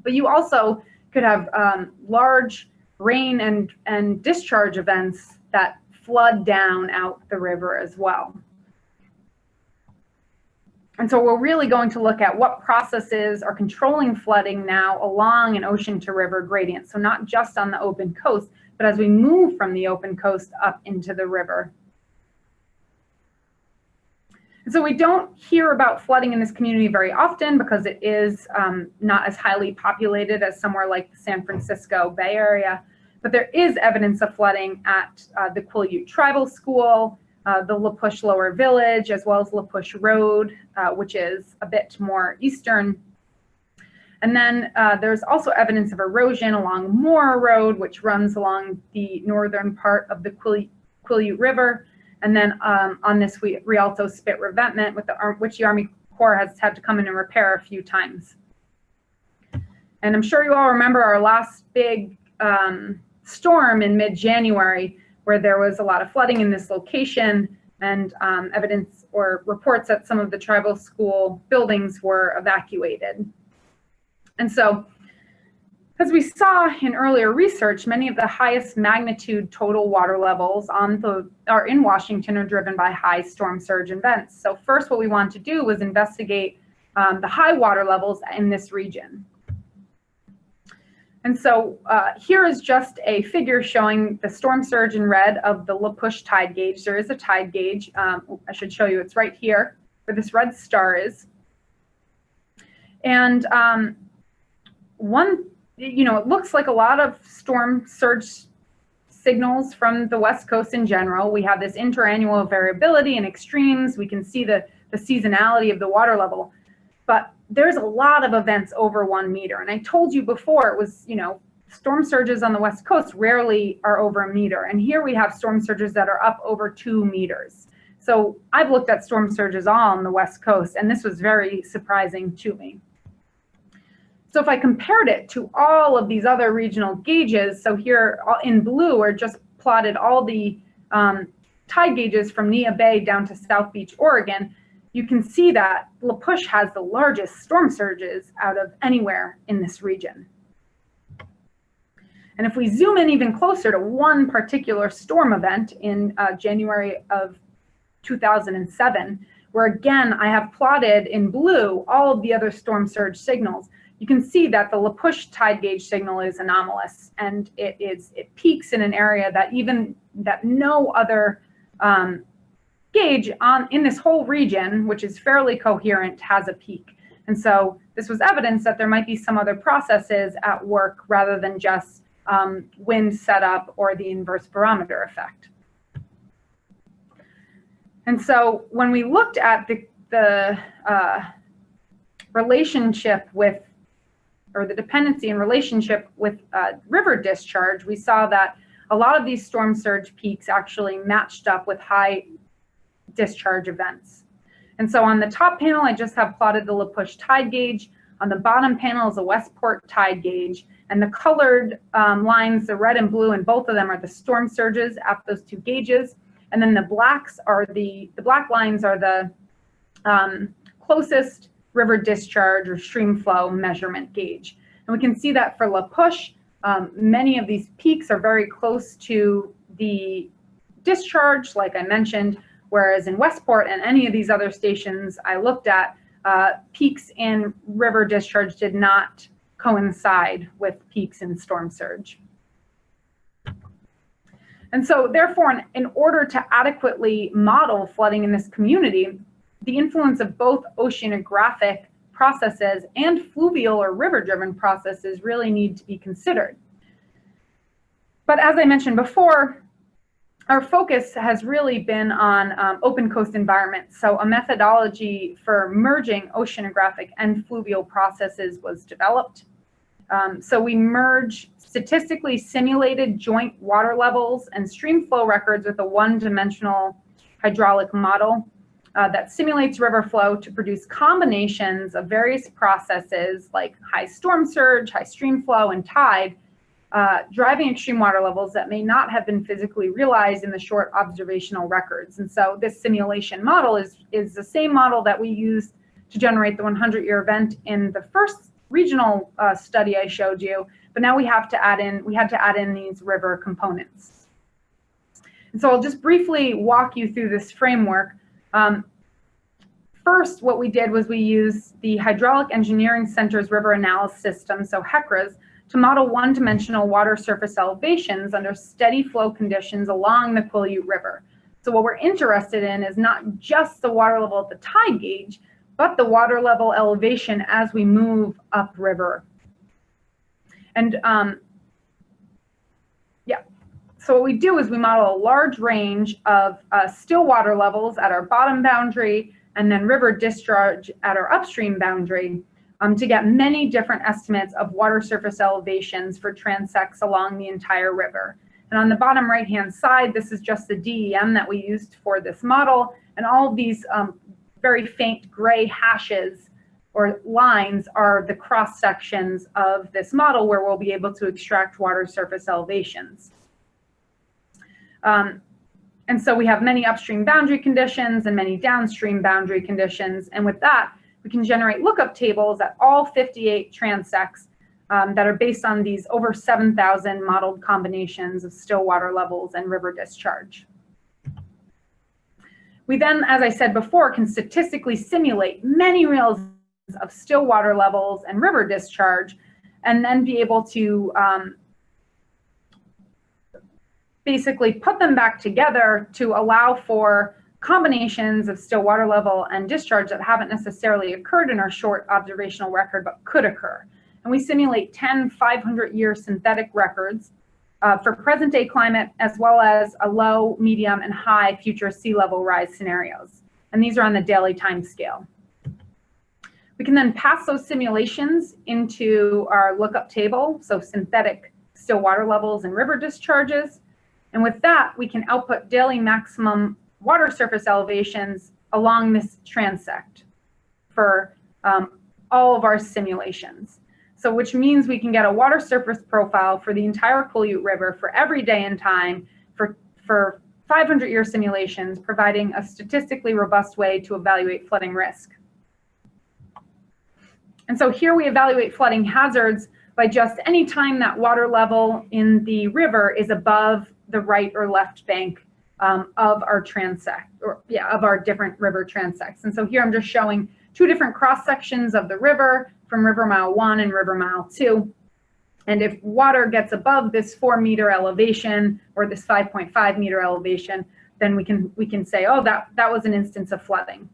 But you also could have large rain and discharge events that flood down out the river as well. And so we're really going to look at what processes are controlling flooding now along an ocean to river gradient. So not just on the open coast, but as we move from the open coast up into the river. And so we don't hear about flooding in this community very often because it is not as highly populated as somewhere like the San Francisco Bay Area. But there is evidence of flooding at the Quileute Tribal School, the La Push Lower Village, as well as La Push Road, which is a bit more eastern. And then there's also evidence of erosion along Moore Road, which runs along the northern part of the Quileute River. And then on this Rialto spit revetment, which the Army Corps has had to come in and repair a few times. And I'm sure you all remember our last big storm in mid-January, where there was a lot of flooding in this location, and evidence or reports that some of the tribal school buildings were evacuated. And so, as we saw in earlier research, many of the highest magnitude total water levels in Washington are driven by high storm surge events. So first, what we wanted to do was investigate the high water levels in this region. And so here is just a figure showing the storm surge in red of the La Push tide gauge. There is a tide gauge. I should show you. It's right here where this red star is. And it looks like a lot of storm surge signals from the West Coast in general. We have this interannual variability and extremes. We can see the seasonality of the water level. But there's a lot of events over 1 meter. And I told you before, it was, storm surges on the West Coast rarely are over 1 meter. And here we have storm surges that are up over 2 meters. So I've looked at storm surges all on the West Coast, and this was very surprising to me. So if I compared it to all of these other regional gauges, so here in blue are just plotted all the tide gauges from Neah Bay down to South Beach, Oregon, you can see that La Push has the largest storm surges out of anywhere in this region. And if we zoom in even closer to one particular storm event in January of 2007, where again, I have plotted in blue all of the other storm surge signals, you can see that the La Push tide gauge signal is anomalous, and it peaks in an area that no other gauge in this whole region, which is fairly coherent, has a peak. And so this was evidence that there might be some other processes at work rather than just wind setup or the inverse barometer effect. And so when we looked at the relationship with, or the dependency in relationship with river discharge, we saw that a lot of these storm surge peaks actually matched up with high discharge events. And so on the top panel, I just have plotted the La Push tide gauge. On the bottom panel is a Westport tide gauge. And the colored lines, the red and blue, and both of them are the storm surges at those two gauges. And then the blacks are the black lines are the closest river discharge or stream flow measurement gauge. And we can see that for La Push, many of these peaks are very close to the discharge, like I mentioned, whereas in Westport and any of these other stations I looked at, peaks in river discharge did not coincide with peaks in storm surge. And so therefore, in order to adequately model flooding in this community, the influence of both oceanographic processes and fluvial or river-driven processes really need to be considered. But as I mentioned before, our focus has really been on open coast environments. So a methodology for merging oceanographic and fluvial processes was developed. So we merge statistically simulated joint water levels and stream flow records with a one-dimensional hydraulic model that simulates river flow to produce combinations of various processes like high storm surge, high stream flow, and tide, driving extreme water levels that may not have been physically realized in the short observational records. And so this simulation model is the same model that we used to generate the 100-year event in the first regional study I showed you, but now we had to add in these river components. And so I'll just briefly walk you through this framework. First, what we did was we used the Hydraulic Engineering Center's river analysis system, so HECRAS, to model one-dimensional water surface elevations under steady flow conditions along the Quileute River. So what we're interested in is not just the water level at the tide gauge, but the water level elevation as we move upriver. And so what we do is we model a large range of still water levels at our bottom boundary and then river discharge at our upstream boundary to get many different estimates of water surface elevations for transects along the entire river. And on the bottom right-hand side, this is just the DEM that we used for this model, and all of these very faint gray hashes or lines are the cross sections of this model where we'll be able to extract water surface elevations. And so we have many upstream boundary conditions and many downstream boundary conditions. And with that, we can generate lookup tables at all 58 transects that are based on these over 7,000 modeled combinations of still water levels and river discharge. We then, as I said before, can statistically simulate many reals of still water levels and river discharge, and then be able to basically put them back together to allow for combinations of still water level and discharge that haven't necessarily occurred in our short observational record, but could occur. And we simulate 10 500-year synthetic records for present day climate, as well as a low, medium, and high future sea level rise scenarios. And these are on the daily time scale. We can then pass those simulations into our lookup table, so synthetic still water levels and river discharges. And with that, we can output daily maximum water surface elevations along this transect for all of our simulations. So which means we can get a water surface profile for the entire Quileute River for every day and time for 500-year simulations, providing a statistically robust way to evaluate flooding risk. And so here we evaluate flooding hazards by just any time that water level in the river is above the right or left bank of our transect, of our different river transects. And so here I'm just showing two different cross sections of the river from River Mile 1 and River Mile 2. And if water gets above this 4-meter elevation or this 5.5 meter elevation, then we can say, oh, that was an instance of flooding.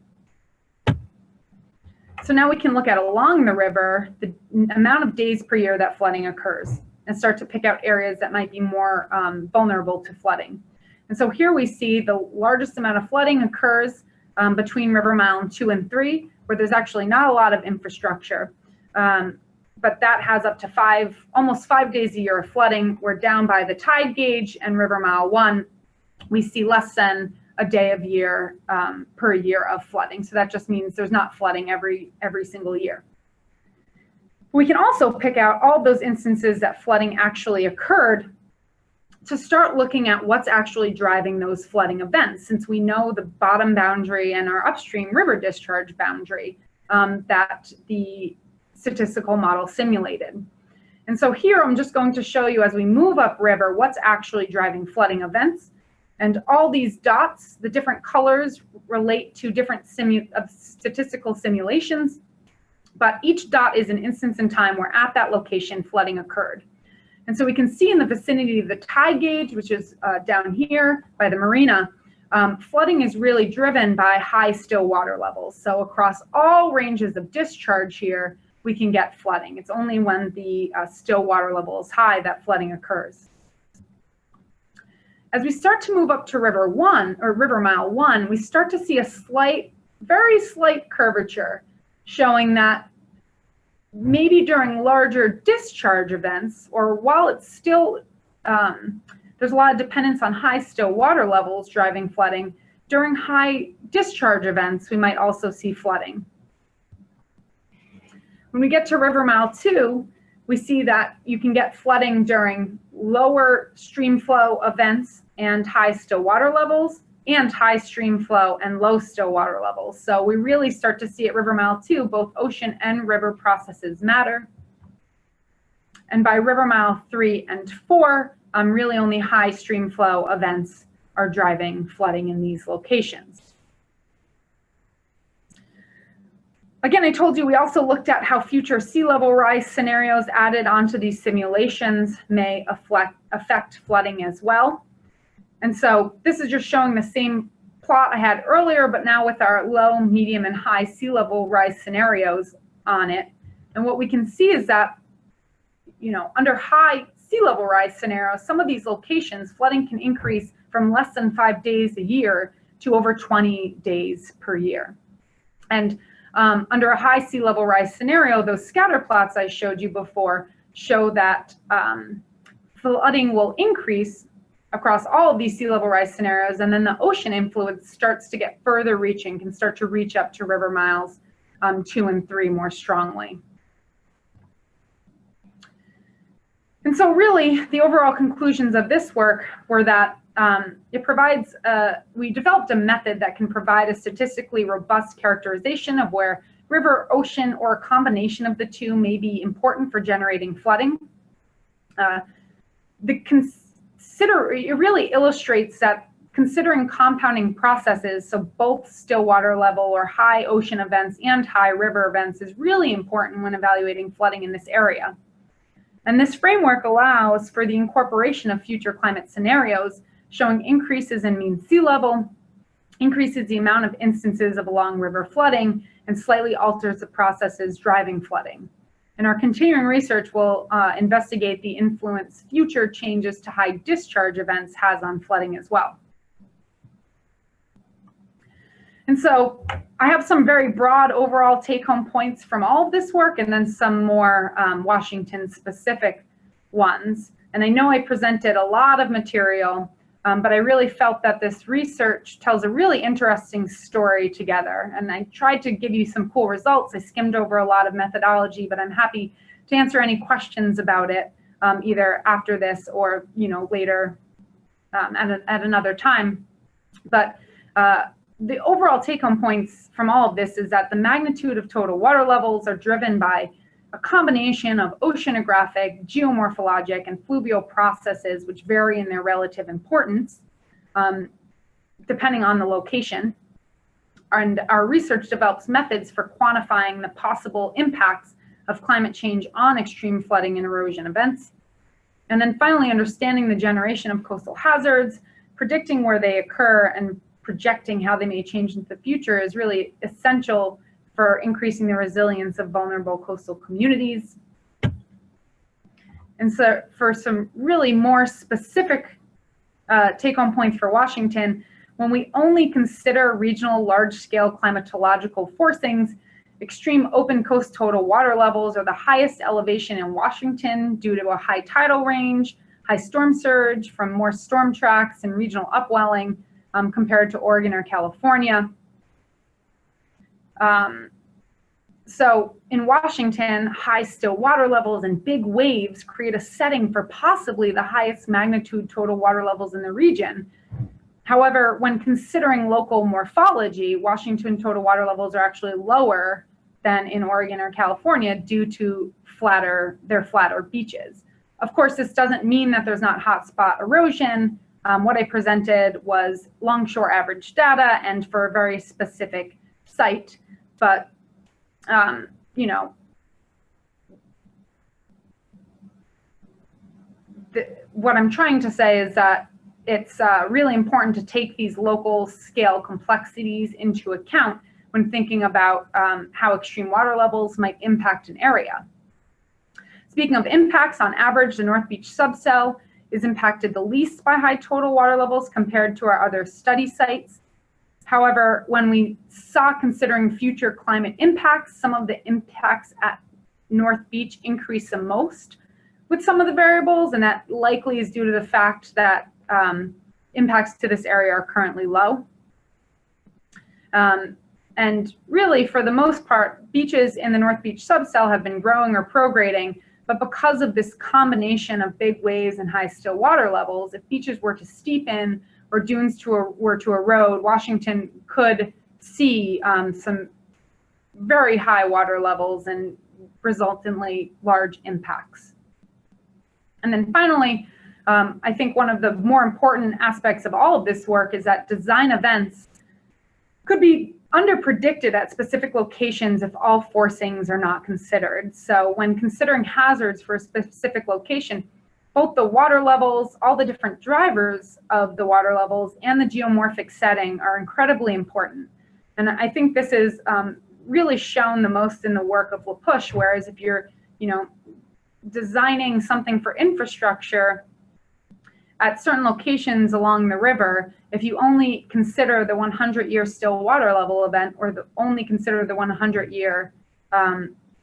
So now we can look at along the river, the amount of days per year that flooding occurs, and start to pick out areas that might be more vulnerable to flooding. And so here we see the largest amount of flooding occurs between River Mile 2 and 3, where there's actually not a lot of infrastructure. But that has up to almost 5 days a year of flooding. We're down by the tide gauge, and River Mile 1, we see less than a day of year per year of flooding. So that just means there's not flooding every single year. We can also pick out all those instances that flooding actually occurred to start looking at what's actually driving those flooding events, since we know the bottom boundary and our upstream river discharge boundary that the statistical model simulated. And so here I'm just going to show you, as we move upriver, what's actually driving flooding events. And all these dots, the different colors, relate to different statistical simulations, but each dot is an instance in time where at that location flooding occurred. And so we can see in the vicinity of the tide gauge, which is down here by the marina, flooding is really driven by high still water levels. So across all ranges of discharge here, we can get flooding. It's only when the still water level is high that flooding occurs. As we start to move up to river mile 1, we start to see a slight, very slight curvature, showing that maybe during larger discharge events, or while it's still, there's a lot of dependence on high still water levels driving flooding, during high discharge events, we might also see flooding. When we get to river mile 2, we see that you can get flooding during lower stream flow events and high still water levels, and high stream flow and low still water levels. So we really start to see at river mile 2, both ocean and river processes matter. And by river mile 3 and 4, really only high stream flow events are driving flooding in these locations. Again, I told you we also looked at how future sea level rise scenarios added onto these simulations may affect flooding as well. And so this is just showing the same plot I had earlier, but now with our low, medium, and high sea level rise scenarios on it. And what we can see is that, under high sea level rise scenarios, some of these locations, flooding can increase from less than 5 days a year to over 20 days per year. And under a high sea level rise scenario, those scatter plots I showed you before show that flooding will increase across all of these sea level rise scenarios, and then the ocean influence starts to get further reaching, can start to reach up to river miles 2 and 3 more strongly. And so really, the overall conclusions of this work were that we developed a method that can provide a statistically robust characterization of where river, ocean, or a combination of the two may be important for generating flooding. It really illustrates that considering compounding processes, so both still water level or high ocean events and high river events, is really important when evaluating flooding in this area. And this framework allows for the incorporation of future climate scenarios, showing increases in mean sea level, increases the amount of instances of along river flooding, and slightly alters the processes driving flooding. And our continuing research will investigate the influence future changes to high discharge events has on flooding as well. And so I have some very broad overall take-home points from all of this work, and then some more Washington-specific ones. And I know I presented a lot of material, but I really felt that this research tells a really interesting story together. And I tried to give you some cool results. I skimmed over a lot of methodology, but I'm happy to answer any questions about it, either after this or later at another time. But the overall take-home points from all of this is that the magnitude of total water levels are driven by a combination of oceanographic, geomorphologic, and fluvial processes, which vary in their relative importance, depending on the location. And our research develops methods for quantifying the possible impacts of climate change on extreme flooding and erosion events. And then finally, understanding the generation of coastal hazards, predicting where they occur, and projecting how they may change in the future is really essential for increasing the resilience of vulnerable coastal communities. And so for some really more specific take-home points for Washington, when we only consider regional large-scale climatological forcings, extreme open coast total water levels are the highest elevation in Washington due to a high tidal range, high storm surge from more storm tracks and regional upwelling compared to Oregon or California. So in Washington, high still water levels and big waves create a setting for possibly the highest magnitude total water levels in the region. However, when considering local morphology, Washington total water levels are actually lower than in Oregon or California due to their flatter beaches. Of course, this doesn't mean that there's not hotspot erosion. What I presented was longshore average data and for a very specific site, but what I'm trying to say is that it's really important to take these local scale complexities into account when thinking about how extreme water levels might impact an area. Speaking of impacts, on average, the North Beach subcell is impacted the least by high total water levels compared to our other study sites. However, when we saw considering future climate impacts, some of the impacts at North Beach increase the most with some of the variables, and that likely is due to the fact that impacts to this area are currently low. And really, for the most part, beaches in the North Beach subcell have been growing or prograding, but because of this combination of big waves and high still water levels, if beaches were to steepen or dunes were to erode, Washington could see some very high water levels and resultantly large impacts. And then finally, I think one of the more important aspects of all of this work is that design events could be underpredicted at specific locations if all forcings are not considered. So when considering hazards for a specific location, both the water levels, all the different drivers of the water levels, and the geomorphic setting are incredibly important. And I think this is really shown the most in the work of LaPush, whereas if you're, designing something for infrastructure at certain locations along the river, if you only consider the 100-year still water level event, or only consider the 100-year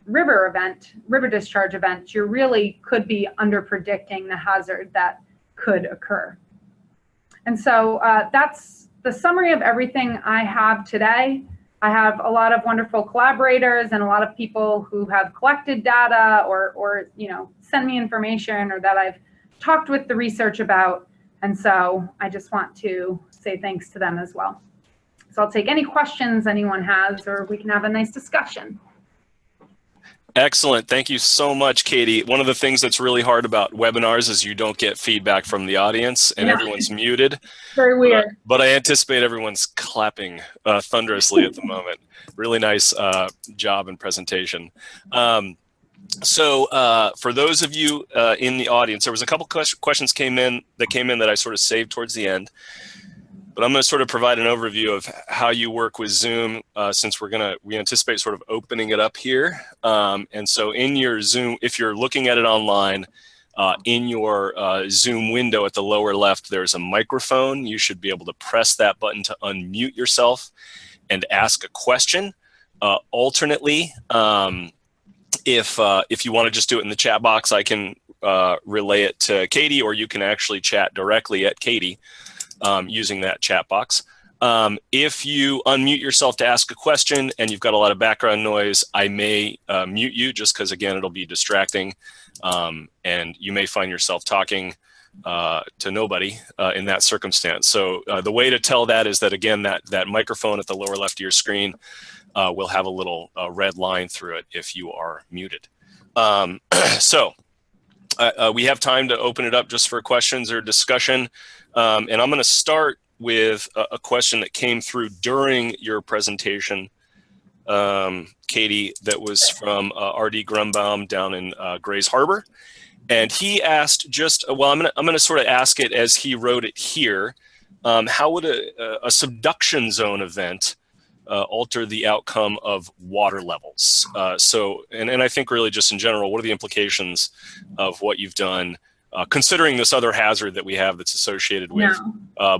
river discharge event, you really could be under predicting the hazard that could occur. And so that's the summary of everything I have today. I have a lot of wonderful collaborators and a lot of people who have collected data or send me information, or that I've talked with the research about. And so I just want to say thanks to them as well. So I'll take any questions anyone has, or we can have a nice discussion. Excellent. Thank you so much, Katy. One of the things that's really hard about webinars is you don't get feedback from the audience, and everyone's muted. Very weird. But I anticipate everyone's clapping thunderously at the moment. Really nice job and presentation. So for those of you in the audience, there was a couple questions that came in that I sort of saved towards the end. But I'm going to sort of provide an overview of how you work with Zoom, since we anticipate sort of opening it up here. And so in your Zoom, if you're looking at it online, in your Zoom window at the lower left, there's a microphone. You should be able to press that button to unmute yourself and ask a question. Alternately, if you want to just do it in the chat box, I can relay it to Katy, or you can actually chat directly at Katy using that chat box. If you unmute yourself to ask a question and you've got a lot of background noise, I may mute you, just because, again, it'll be distracting. And you may find yourself talking to nobody in that circumstance. So the way to tell that is that, again, that microphone at the lower left of your screen will have a little red line through it if you are muted. So we have time to open it up just for questions or discussion. And I'm going to start with a question that came through during your presentation, Katy, that was from R.D. Grumbaum down in Grays Harbor. And he asked well, I'm going to sort of ask it as he wrote it here. How would a subduction zone event alter the outcome of water levels? And I think really just in general, what are the implications of what you've done, considering this other hazard that we have that's associated with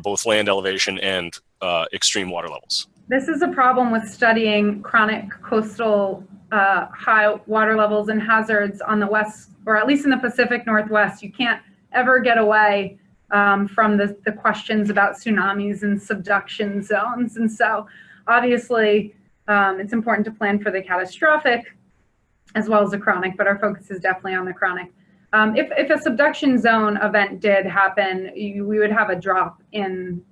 both land elevation and extreme water levels? This is a problem with studying chronic coastal high water levels and hazards on the west, or at least in the Pacific Northwest. You can't ever get away from the questions about tsunamis and subduction zones. And so obviously it's important to plan for the catastrophic as well as the chronic, but our focus is definitely on the chronic. If a subduction zone event did happen, we would have a drop in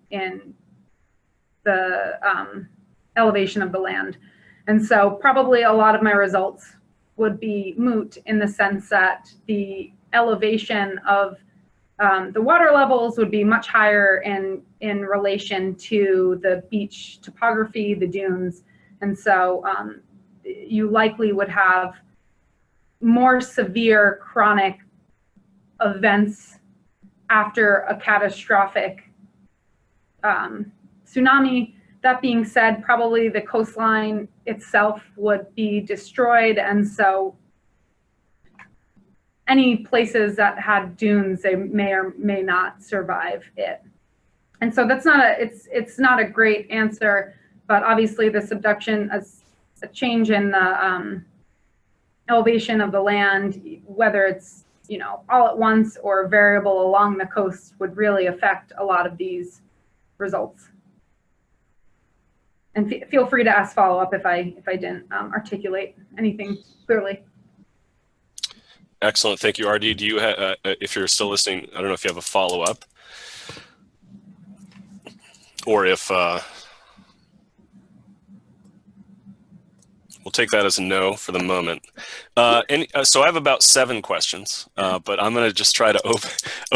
the elevation of the land. And so probably a lot of my results would be moot, in the sense that the elevation of the water levels would be much higher in relation to the beach topography, the dunes. And so you likely would have more severe chronic events after a catastrophic tsunami. That being said, probably the coastline itself would be destroyed, and so any places that had dunes, they may or may not survive it. And so that's not it's not a great answer, but obviously the subduction, a change in the elevation of the land, whether it's, you know, all at once or variable along the coast, would really affect a lot of these results. And feel free to ask follow-up if I didn't articulate anything clearly. Excellent, thank you, RD. Do you have, if you're still listening, I don't know if you have a follow-up, or if we'll take that as a no for the moment. So I have about 7 questions, but I'm going to just try to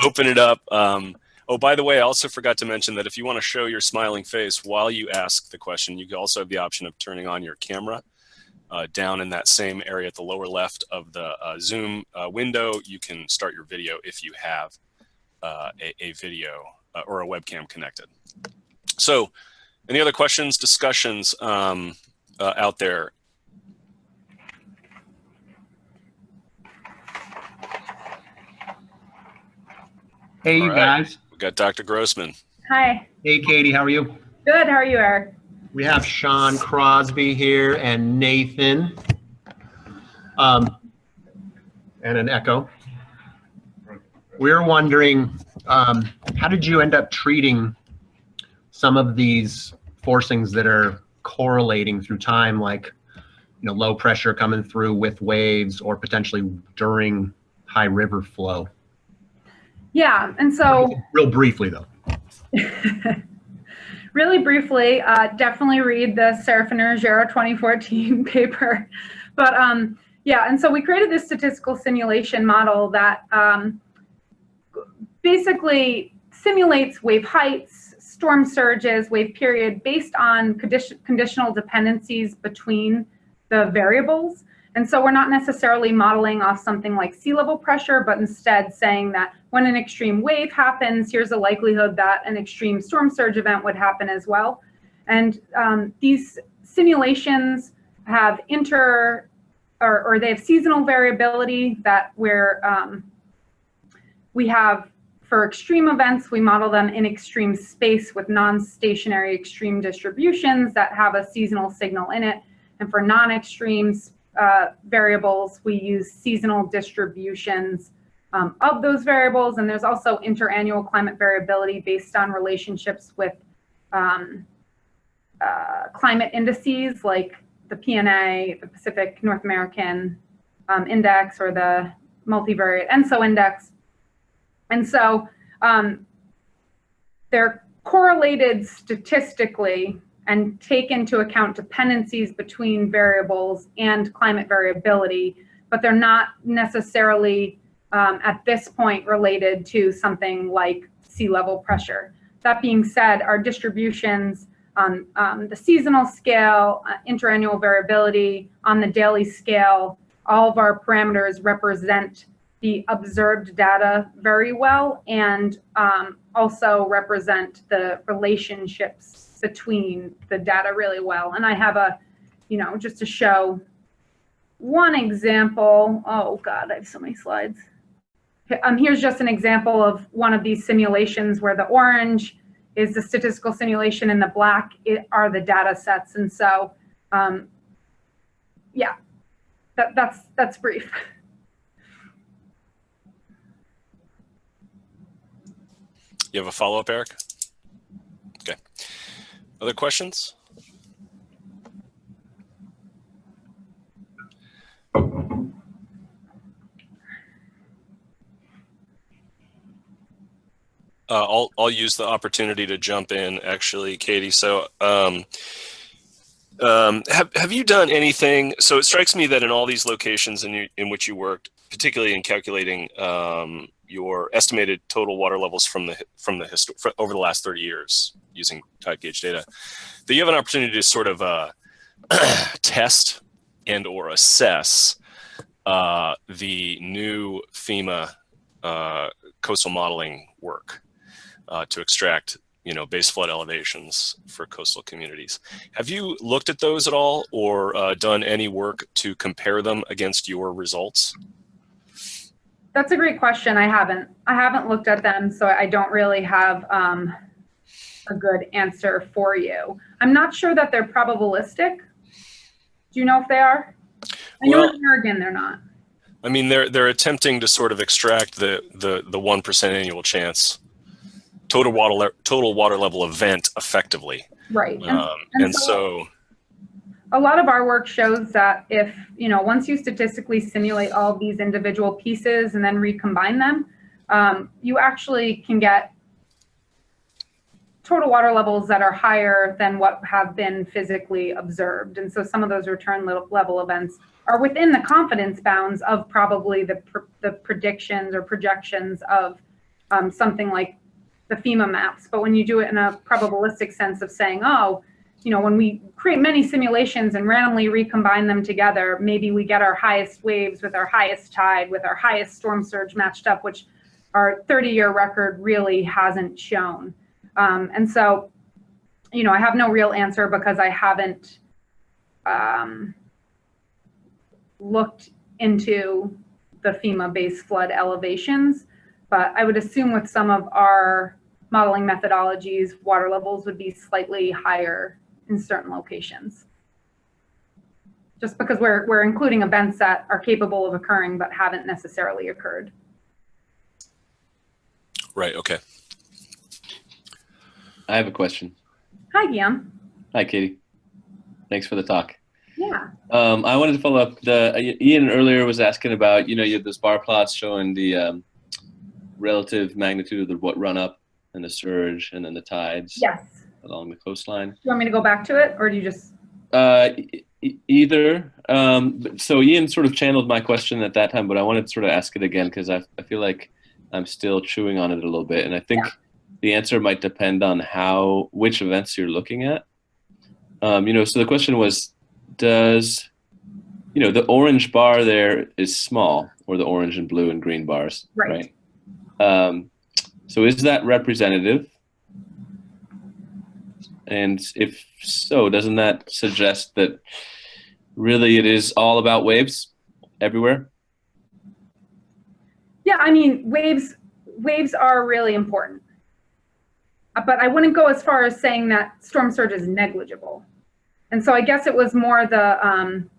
open it up. Oh, by the way, I also forgot to mention that if you want to show your smiling face while you ask the question, you also have the option of turning on your camera down in that same area at the lower left of the Zoom window. You can start your video if you have a video or a webcam connected. So any other questions, discussions out there? Hey, you guys. We got Dr. Grossman. Hi. Hey, Katie, how are you? Good, how are you, Eric? We have Sean Crosby here and Nathan. And an echo. We're wondering, how did you end up treating some of these forcings that are correlating through time, like, you know, low pressure coming through with waves or potentially during high river flow? Yeah, and so real briefly though. Really briefly, definitely read the Serafin 2014 paper. But yeah, and so we created this statistical simulation model that basically simulates wave heights, storm surges, wave period based on conditional dependencies between the variables. And so we're not necessarily modeling off something like sea level pressure, but instead saying that when an extreme wave happens, here's a likelihood that an extreme storm surge event would happen as well. And these simulations have they have seasonal variability that we have for extreme events, we model them in extreme space with non-stationary extreme distributions that have a seasonal signal in it. And for non-extremes, variables, we use seasonal distributions of those variables. And there's also interannual climate variability based on relationships with climate indices like the PNA, the Pacific North American Index, or the multivariate ENSO index. And so they're correlated statistically and take into account dependencies between variables and climate variability, but they're not necessarily at this point related to something like sea level pressure. That being said, our distributions on the seasonal scale, interannual variability, on the daily scale, all of our parameters represent the observed data very well, and also represent the relationships between the data really well. And I have a, just to show one example. Oh God, I have so many slides. Here's just an example of one of these simulations where the orange is the statistical simulation and the black are the data sets. And so, yeah, that's brief. You have a follow-up, Eric? Okay. Other questions? I'll use the opportunity to jump in, actually, Katie. So have you done anything? So it strikes me that in all these locations in which you worked, particularly in calculating your estimated total water levels over the last 30 years using tide gauge data, that you have an opportunity to sort of test and or assess the new FEMA coastal modeling work to extract, base flood elevations for coastal communities. Have you looked at those at all, or done any work to compare them against your results? That's a great question. I haven't looked at them, so I don't really have a good answer for you. I'm not sure that they're probabilistic. Do you know if they are? I know in Oregon they're not. I mean, they're attempting to sort of extract the 1% annual chance total water level event effectively. Right. And so a lot of our work shows that if, once you statistically simulate all of these individual pieces and then recombine them, you actually can get total water levels that are higher than what have been physically observed. And so some of those return level events are within the confidence bounds of probably the predictions or projections of something like the FEMA maps. But when you do it in a probabilistic sense of saying, oh, when we create many simulations and randomly recombine them together, maybe we get our highest waves with our highest tide, with our highest storm surge matched up, which our 30-year record really hasn't shown. And so, I have no real answer because I haven't looked into the FEMA-based flood elevations, but I would assume with some of our modeling methodologies, water levels would be slightly higher in certain locations. Just because we're including events that are capable of occurring but haven't necessarily occurred. Right, okay. I have a question. Hi, Guillaume. Hi, Katie. Thanks for the talk. Yeah. I wanted to follow up. Ian earlier was asking about, you have those bar plots showing the relative magnitude of the run up and the surge and then the tides. Yes. Along the coastline. Do you want me to go back to it, or do you just? Either. So Ian sort of channeled my question at that time, but I wanted to sort of ask it again because I feel like I'm still chewing on it a little bit, and I think the answer might depend on which events you're looking at. So the question was, does the orange bar there is small, or the orange and blue and green bars, right? So is that representative? And if so, doesn't that suggest that really it is all about waves everywhere? Yeah, I mean, waves are really important. But I wouldn't go as far as saying that storm surge is negligible. And so I guess it was more that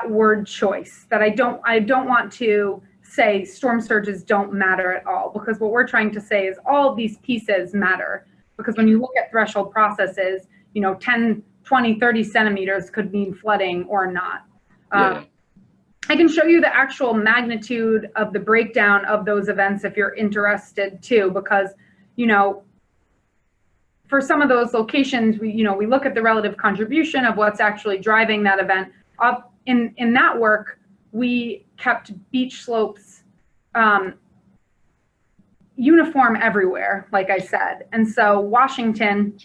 word choice that I don't want to say storm surges don't matter at all, because what we're trying to say is all of these pieces matter, because when you look at threshold processes, 10, 20, 30 centimeters could mean flooding or not. I can show you the actual magnitude of the breakdown of those events if you're interested too, because, for some of those locations, we look at the relative contribution of what's actually driving that event. In that work, we kept beach slopes uniform everywhere, like I said. And so Washington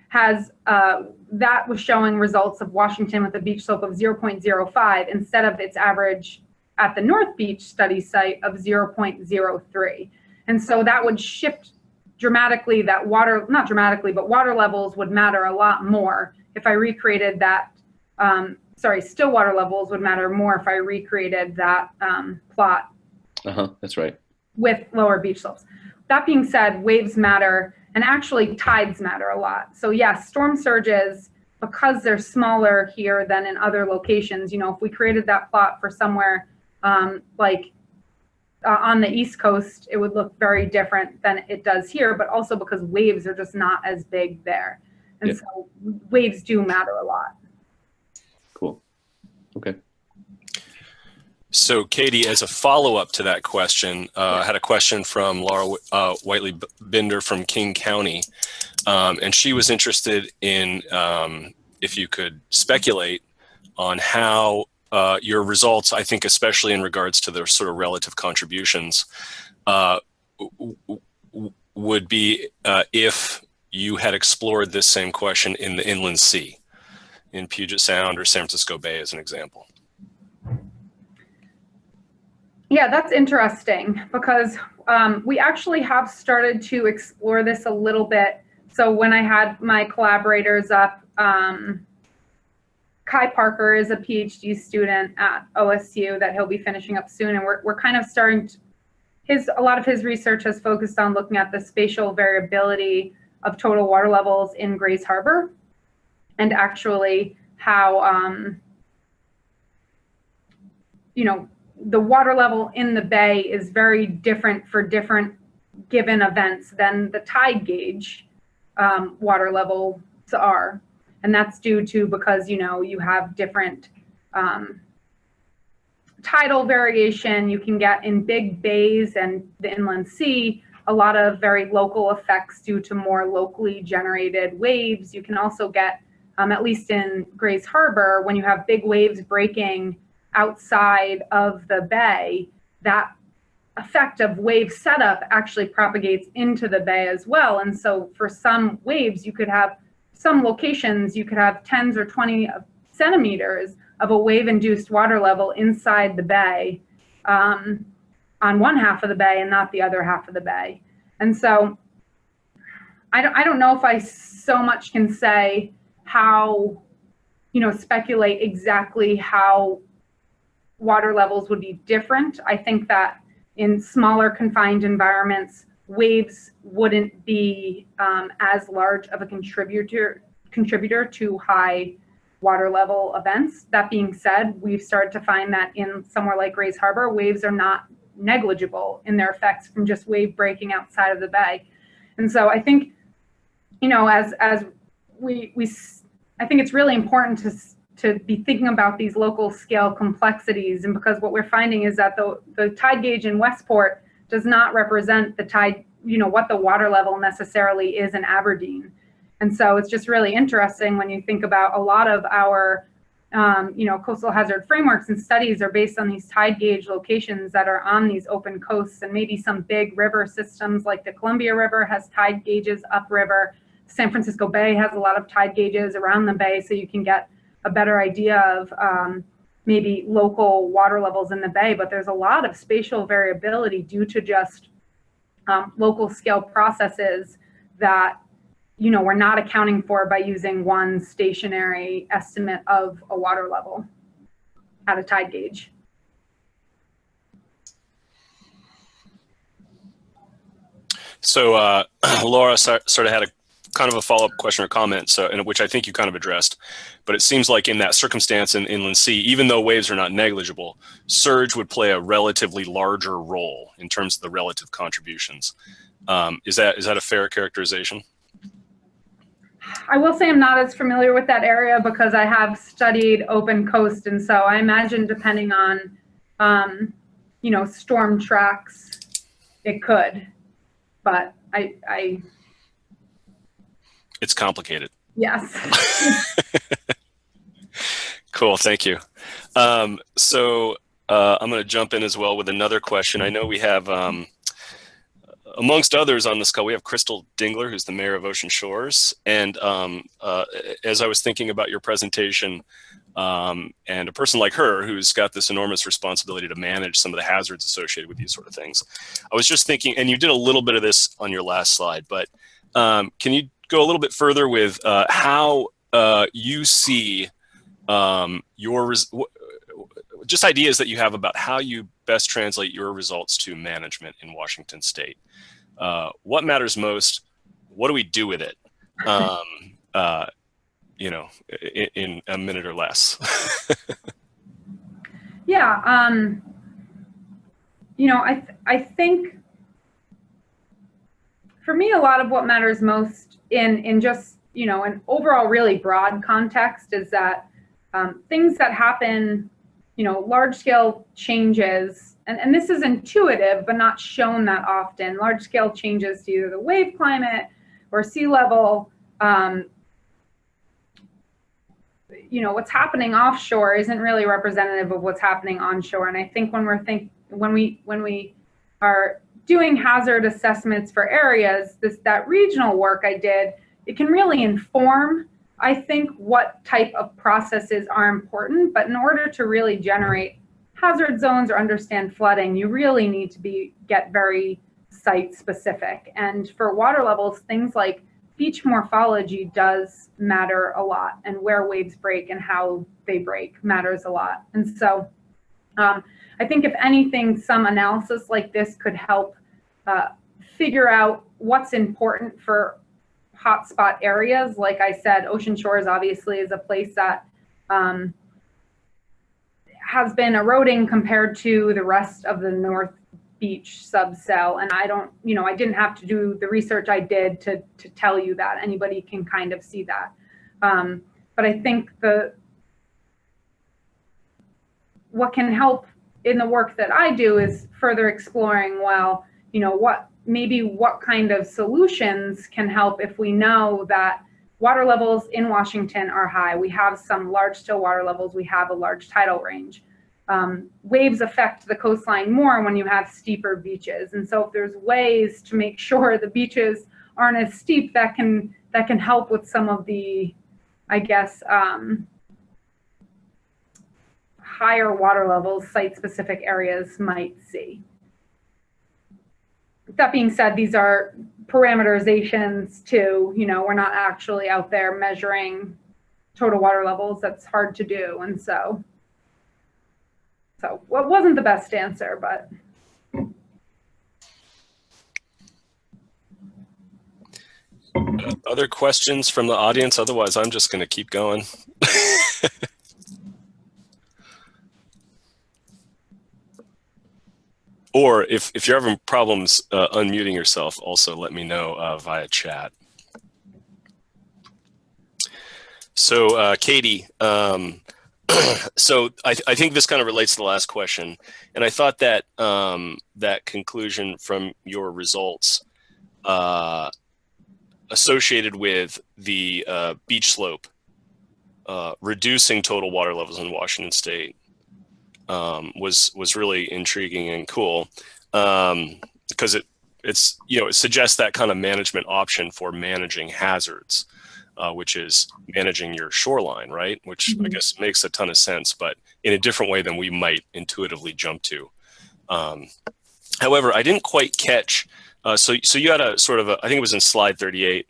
has, that was showing results of Washington with a beach slope of 0.05 instead of its average at the North Beach study site of 0.03. And so that would shift dramatically that not dramatically, but water levels would matter a lot more if I recreated that. Still water levels would matter more if I recreated that plot. That's right. With lower beach slopes. That being said, waves matter, and actually tides matter a lot. So yes, storm surges, because they're smaller here than in other locations, if we created that plot for somewhere like on the East Coast, it would look very different than it does here, but also because waves are just not as big there. And so waves do matter a lot. Cool. Okay. So Katie, as a follow-up to that question, I had a question from Laura Whiteley-Binder from King County, and she was interested in if you could speculate on how your results, I think especially in regards to their sort of relative contributions, would be if you had explored this same question in the inland sea, in Puget Sound or San Francisco Bay as an example. Yeah, that's interesting because we actually have started to explore this a little bit. So when I had my collaborators up, Kai Parker is a PhD student at OSU that he'll be finishing up soon, and we're kind of starting to, a lot of his research has focused on looking at the spatial variability of total water levels in Grays Harbor, and actually how the water level in the bay is very different for different given events than the tide gauge water levels are. And that's due to because, you have different tidal variation. You can get in big bays and the inland sea, a lot of very local effects due to more locally generated waves. You can also get, at least in Grays Harbor, when you have big waves breaking outside of the bay, that effect of wave setup actually propagates into the bay as well. And so for some waves, you could have some locations, you could have 10s or 20 centimeters of a wave-induced water level inside the bay on one half of the bay and not the other half of the bay. And so I don't know if I so much can say how, speculate exactly how water levels would be different. I think that in smaller confined environments, waves wouldn't be as large of a contributor to high water level events. That being said, we've started to find that in somewhere like Grays Harbor, waves are not negligible in their effects from just wave breaking outside of the bay. And so I think, as we I think it's really important to be thinking about these local scale complexities. And because what we're finding is that the tide gauge in Westport does not represent the tide, what the water level necessarily is in Aberdeen. And so it's just really interesting when you think about a lot of our, coastal hazard frameworks and studies are based on these tide gauge locations that are on these open coasts, and maybe some big river systems like the Columbia River has tide gauges upriver. San Francisco Bay has a lot of tide gauges around the bay, so you can get a better idea of maybe local water levels in the bay, but there's a lot of spatial variability due to just local scale processes that, we're not accounting for by using one stationary estimate of a water level at a tide gauge. So Laura sort of had a kind of a follow-up question or comment, which I think you kind of addressed, but it seems like in that circumstance in inland sea, even though waves are not negligible, surge would play a relatively larger role in terms of the relative contributions. Is that a fair characterization? I will say I'm not as familiar with that area because I have studied open coast, and so I imagine depending on, storm tracks, it could, but It's complicated. Yes. Cool, thank you. So I'm going to jump in as well with another question. I know we have, amongst others on this call, we have Crystal Dingler, who's the mayor of Ocean Shores. And as I was thinking about your presentation, and a person like her who's got this enormous responsibility to manage some of the hazards associated with these sort of things, I was just thinking, and you did a little bit of this on your last slide, but can you go a little bit further with how you see just ideas that you have about how you best translate your results to management in Washington State. What matters most? What do we do with it? In a minute or less. Yeah, I think for me, a lot of what matters most in just, an overall really broad context is that things that happen, large scale changes, and this is intuitive, but not shown that often, large scale changes to either the wave climate or sea level, what's happening offshore isn't really representative of what's happening onshore. And I think when we are doing hazard assessments for areas, that regional work I did, it can really inform, I think, what type of processes are important. But in order to really generate hazard zones or understand flooding, you really need to get very site specific. And for water levels, things like beach morphology does matter a lot, and where waves break and how they break matters a lot. And so I think if anything, some analysis like this could help figure out what's important for hotspot areas. Like I said, Ocean Shores obviously is a place that has been eroding compared to the rest of the North Beach subcell. And I don't, I didn't have to do the research I did to tell you that. Anybody can kind of see that. But I think what can help in the work that I do is further exploring, well, what kind of solutions can help if we know that water levels in Washington are high. We have some large still water levels. We have a large tidal range. Waves affect the coastline more when you have steeper beaches. And so if there's ways to make sure the beaches aren't as steep, that can help with some of the, I guess, higher water levels site-specific areas might see. That being said, these are parameterizations too. We're not actually out there measuring total water levels. That's hard to do. And so well, it wasn't the best answer, but. Other questions from the audience? Otherwise, I'm just going to keep going. Or if you're having problems unmuting yourself, also let me know via chat. So Katy, so I think this kind of relates to the last question, and I thought that that conclusion from your results associated with the beach slope reducing total water levels in Washington State was really intriguing and cool, because it suggests that kind of management option for managing hazards, which is managing your shoreline, right? Which I guess makes a ton of sense, but in a different way than we might intuitively jump to. However, I didn't quite catch. So you had a sort of I think it was in slide 38,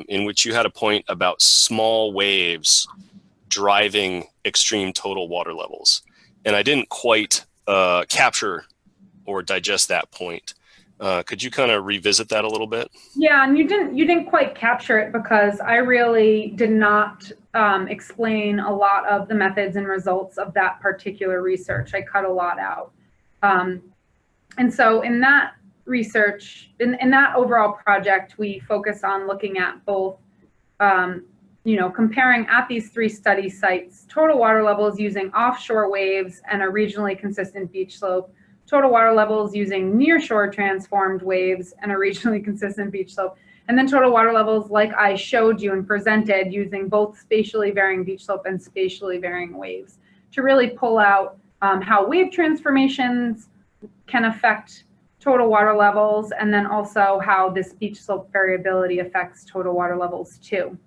in which you had a point about small waves driving extreme total water levels. And I didn't quite capture or digest that point. Could you kind of revisit that a little bit? Yeah, and you didn't quite capture it because I really did not explain a lot of the methods and results of that particular research. I cut a lot out. And so in that research, in that overall project, we focus on looking at both comparing at these 3 study sites, total water levels using offshore waves and a regionally consistent beach slope, total water levels using nearshore transformed waves and a regionally consistent beach slope, and then total water levels like I showed you and presented using both spatially varying beach slope and spatially varying waves to really pull out how wave transformations can affect total water levels, and then also how this beach slope variability affects total water levels too.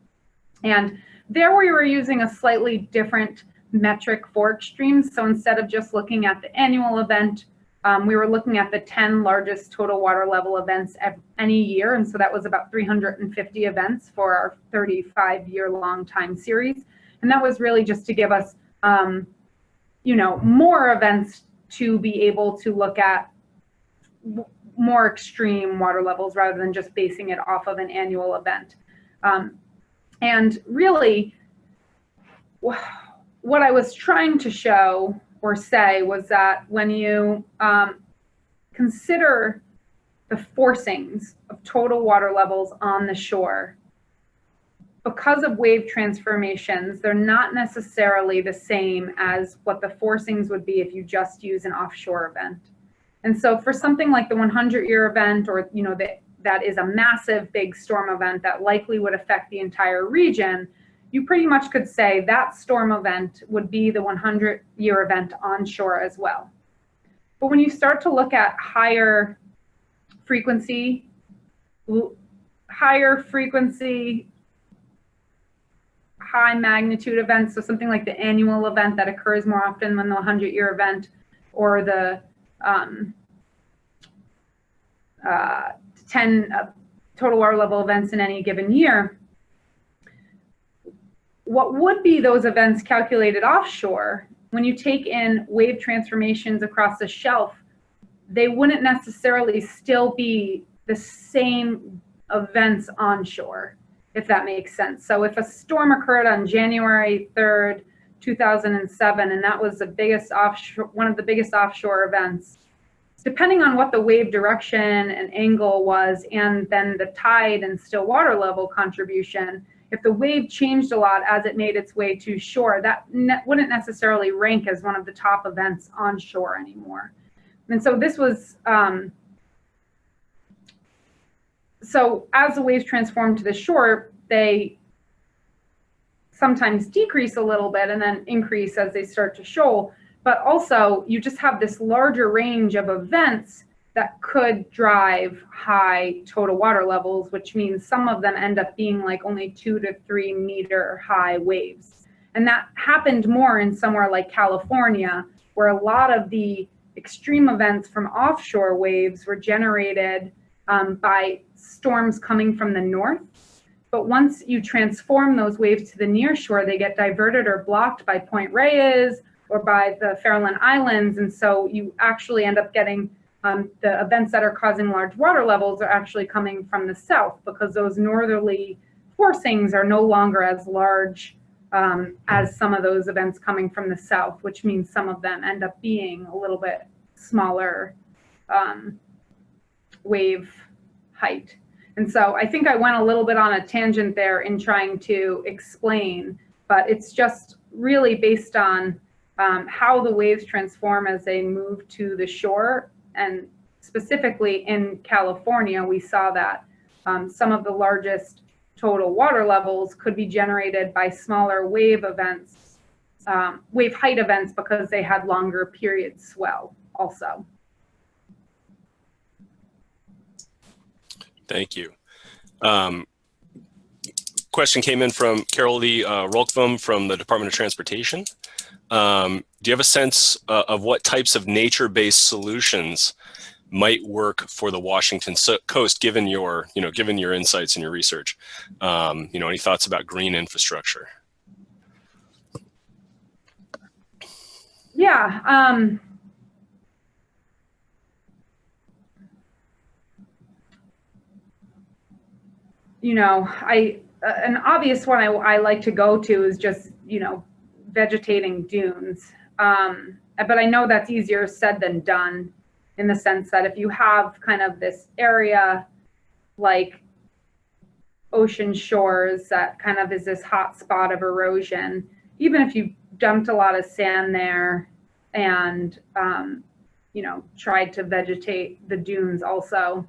And there we were using a slightly different metric for extremes. So instead of just looking at the annual event, we were looking at the 10 largest total water level events any year. And so that was about 350 events for our 35-year-long time series. And that was really just to give us, more events to be able to look at more extreme water levels rather than just basing it off of an annual event. And really, what I was trying to show or say was that when you consider the forcings of total water levels on the shore, because of wave transformations, they're not necessarily the same as what the forcings would be if you just use an offshore event. And so for something like the 100-year event, or that is a massive big storm event that likely would affect the entire region, you pretty much could say that storm event would be the 100-year event onshore as well. But when you start to look at higher frequency, high magnitude events, so something like the annual event that occurs more often than the 100-year event, or the total water level events in any given year, what would be those events calculated offshore, when you take in wave transformations across the shelf, they wouldn't necessarily still be the same events onshore, if that makes sense. So if a storm occurred on January 3rd, 2007, and that was the biggest offshore, one of the biggest offshore events, depending on what the wave direction and angle was, and then the tide and still water level contribution, if the wave changed a lot as it made its way to shore, that wouldn't necessarily rank as one of the top events onshore anymore. And so this was, so as the waves transform to the shore, they sometimes decrease a little bit and then increase as they start to shoal. But also you just have this larger range of events that could drive high total water levels, which means some of them end up being like only 2 to 3 meter high waves. And that happened more in somewhere like California, where a lot of the extreme events from offshore waves were generated by storms coming from the north. But once you transform those waves to the near shore, they get diverted or blocked by Point Reyes or by the Farallon Islands. And so you actually end up getting the events that are causing large water levels are actually coming from the south, because those northerly forcings are no longer as large as some of those events coming from the south, which means some of them end up being a little bit smaller wave height. And so I think I went a little bit on a tangent there in trying to explain, but it's just really based on how the waves transform as they move to the shore. And specifically in California, we saw that some of the largest total water levels could be generated by smaller wave events, wave height events, because they had longer period swell also. Thank you. Question came in from Carol Lee Rolkvam from the Department of Transportation. Do you have a sense of what types of nature-based solutions might work for the Washington coast, given your, given your insights and your research? Any thoughts about green infrastructure? Yeah. An obvious one I like to go to is just, vegetating dunes. But I know that's easier said than done, in the sense that if you have kind of this area like ocean shores that kind of is this hot spot of erosion, even if you dumped a lot of sand there and, tried to vegetate the dunes also,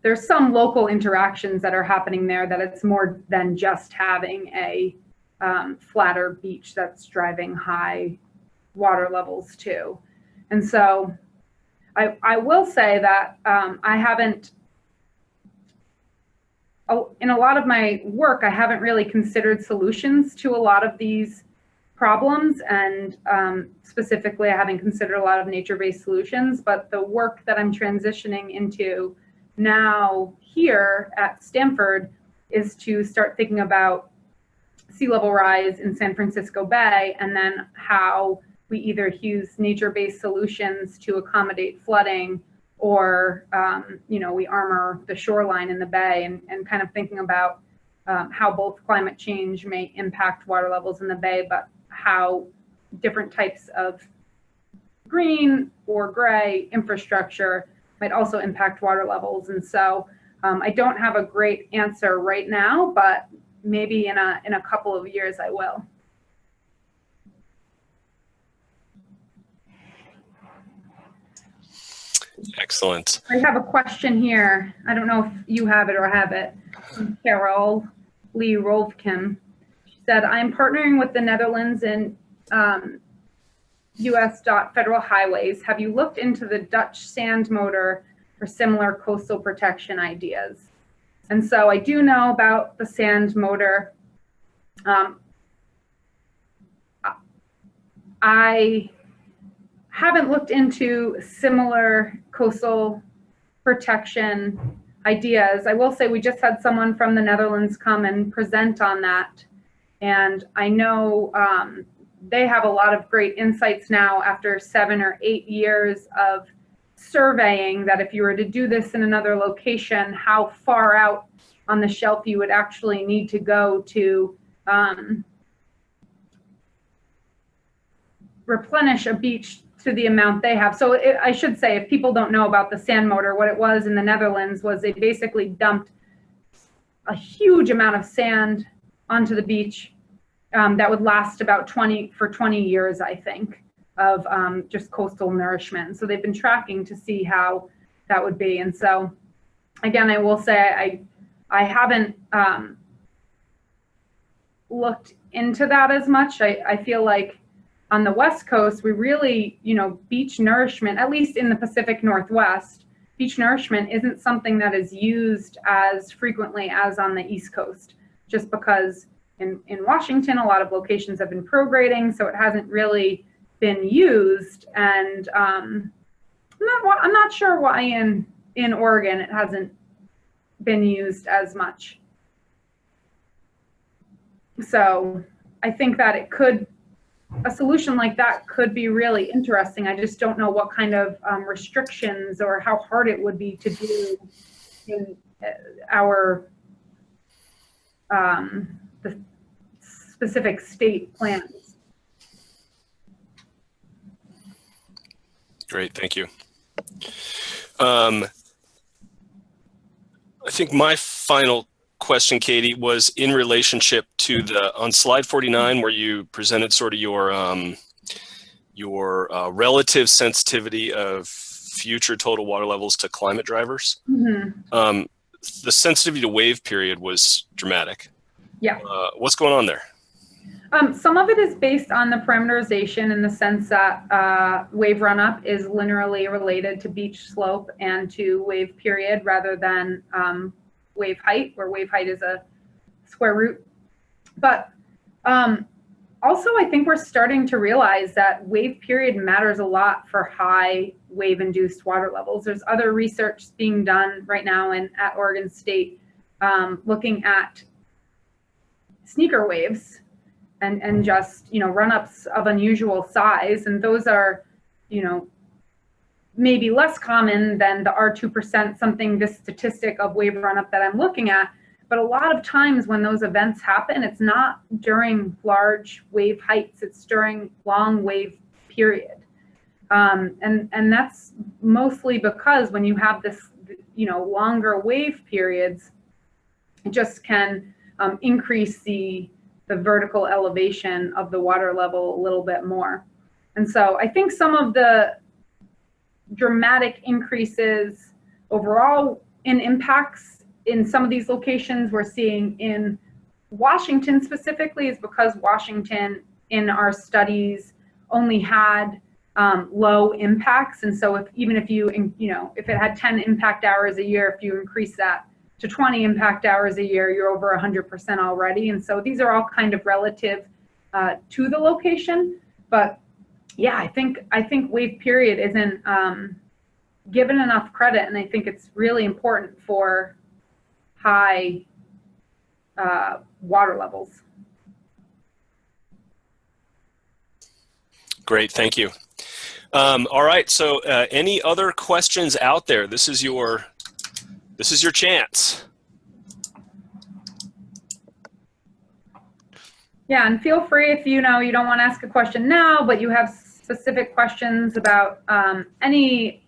there's some local interactions that are happening there that it's more than just having a flatter beach that's driving high water levels too. And so I will say that I haven't, in a lot of my work, I haven't really considered solutions to a lot of these problems, and specifically I haven't considered a lot of nature-based solutions, but the work that I'm transitioning into now here at Stanford is to start thinking about sea level rise in San Francisco Bay, and then how we either use nature-based solutions to accommodate flooding, or we armor the shoreline in the bay, and kind of thinking about how both climate change may impact water levels in the bay, but how different types of green or gray infrastructure might also impact water levels. And so I don't have a great answer right now, but maybe in a couple of years I will. Excellent. I have a question here. I don't know if you have it or I have it. From Carol Lee Rolfkim. She said, I'm partnering with the Netherlands and US federal highways. Have you looked into the Dutch sand motor or similar coastal protection ideas? And so I do know about the sand motor. I haven't looked into similar coastal protection ideas. I will say we just had someone from the Netherlands come and present on that. And I know they have a lot of great insights now after 7 or 8 years of surveying, that if you were to do this in another location, how far out on the shelf you would actually need to go to replenish a beach to the amount they have. So I should say, if people don't know about the sand motor, what it was in the Netherlands was they basically dumped a huge amount of sand onto the beach that would last about 20 years, I think, of just coastal nourishment. So they've been tracking to see how that would be. And so, again, I will say I haven't looked into that as much. I feel like on the West Coast, we really, beach nourishment, at least in the Pacific Northwest, beach nourishment isn't something that is used as frequently as on the East Coast, just because in Washington, a lot of locations have been prograding, so it hasn't really been used. And I'm not sure why in Oregon it hasn't been used as much. So I think that a solution like that could be really interesting. I just don't know what kind of restrictions or how hard it would be to do in our the specific state plans. Great, thank you. I think my final question, Katy, was in relationship to on slide 49, where you presented sort of your relative sensitivity of future total water levels to climate drivers. Mm-hmm. The sensitivity to wave period was dramatic. Yeah. What's going on there? Some of it is based on the parameterization, in the sense that wave runup is linearly related to beach slope and to wave period, rather than wave height, where wave height is a square root. But also, I think we're starting to realize that wave period matters a lot for high wave-induced water levels. There's other research being done right now at Oregon State looking at sneaker waves and just, run-ups of unusual size. And those are, maybe less common than the R2%, this statistic of wave run-up that I'm looking at. But a lot of times when those events happen, it's not during large wave heights, it's during long wave period. And that's mostly because when you have this, longer wave periods, it just can increase the vertical elevation of the water level a little bit more. And so I think some of the dramatic increases overall in impacts in some of these locations we're seeing in Washington specifically is because Washington in our studies only had low impacts. And so if it had 10 impact hours a year, if you increase that to 20 impact hours a year, you're over 100% already. And so these are all kind of relative to the location. But yeah, I think wave period isn't given enough credit, and I think it's really important for high water levels. Great, thank you. All right, so any other questions out there? This is your chance. Yeah, and feel free if you don't want to ask a question now, but you have specific questions about any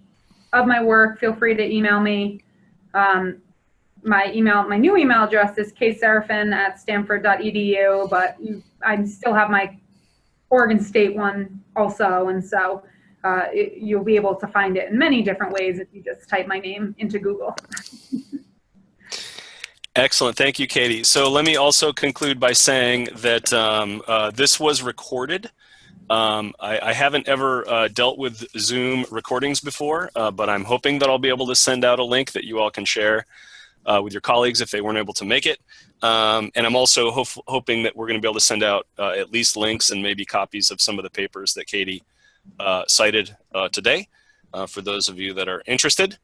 of my work, feel free to email me. My new email address is katyserafin@stanford.edu, but I still have my Oregon State one also, and so you'll be able to find it in many different ways if you just type my name into Google. Excellent, thank you, Katy. So let me also conclude by saying that this was recorded. I haven't ever dealt with Zoom recordings before, but I'm hoping that I'll be able to send out a link that you all can share with your colleagues if they weren't able to make it. And I'm also hoping that we're going to be able to send out at least links and maybe copies of some of the papers that Katy cited today for those of you that are interested.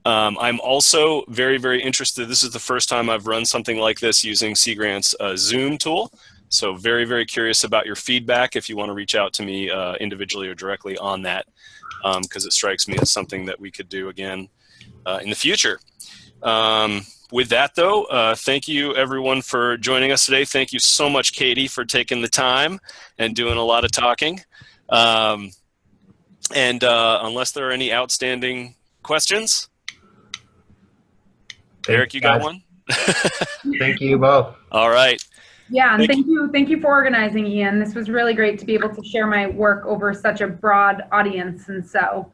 I'm also very, very interested. This is the first time I've run something like this using Sea Grant's Zoom tool. So very, very curious about your feedback if you want to reach out to me individually or directly on that, because it strikes me as something that we could do again in the future. With that, though, thank you, everyone, for joining us today. Thank you so much, Katy, for taking the time and doing a lot of talking. Unless there are any outstanding questions, Eric, you got one? Thank you both. All right. Yeah, and thank you for organizing, Ian. This was really great to be able to share my work over such a broad audience. And so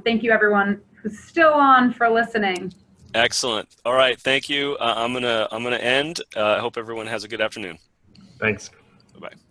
thank you, everyone who's still on, for listening. Excellent. All right. Thank you. I'm gonna end. I hope everyone has a good afternoon. Thanks. Bye-bye.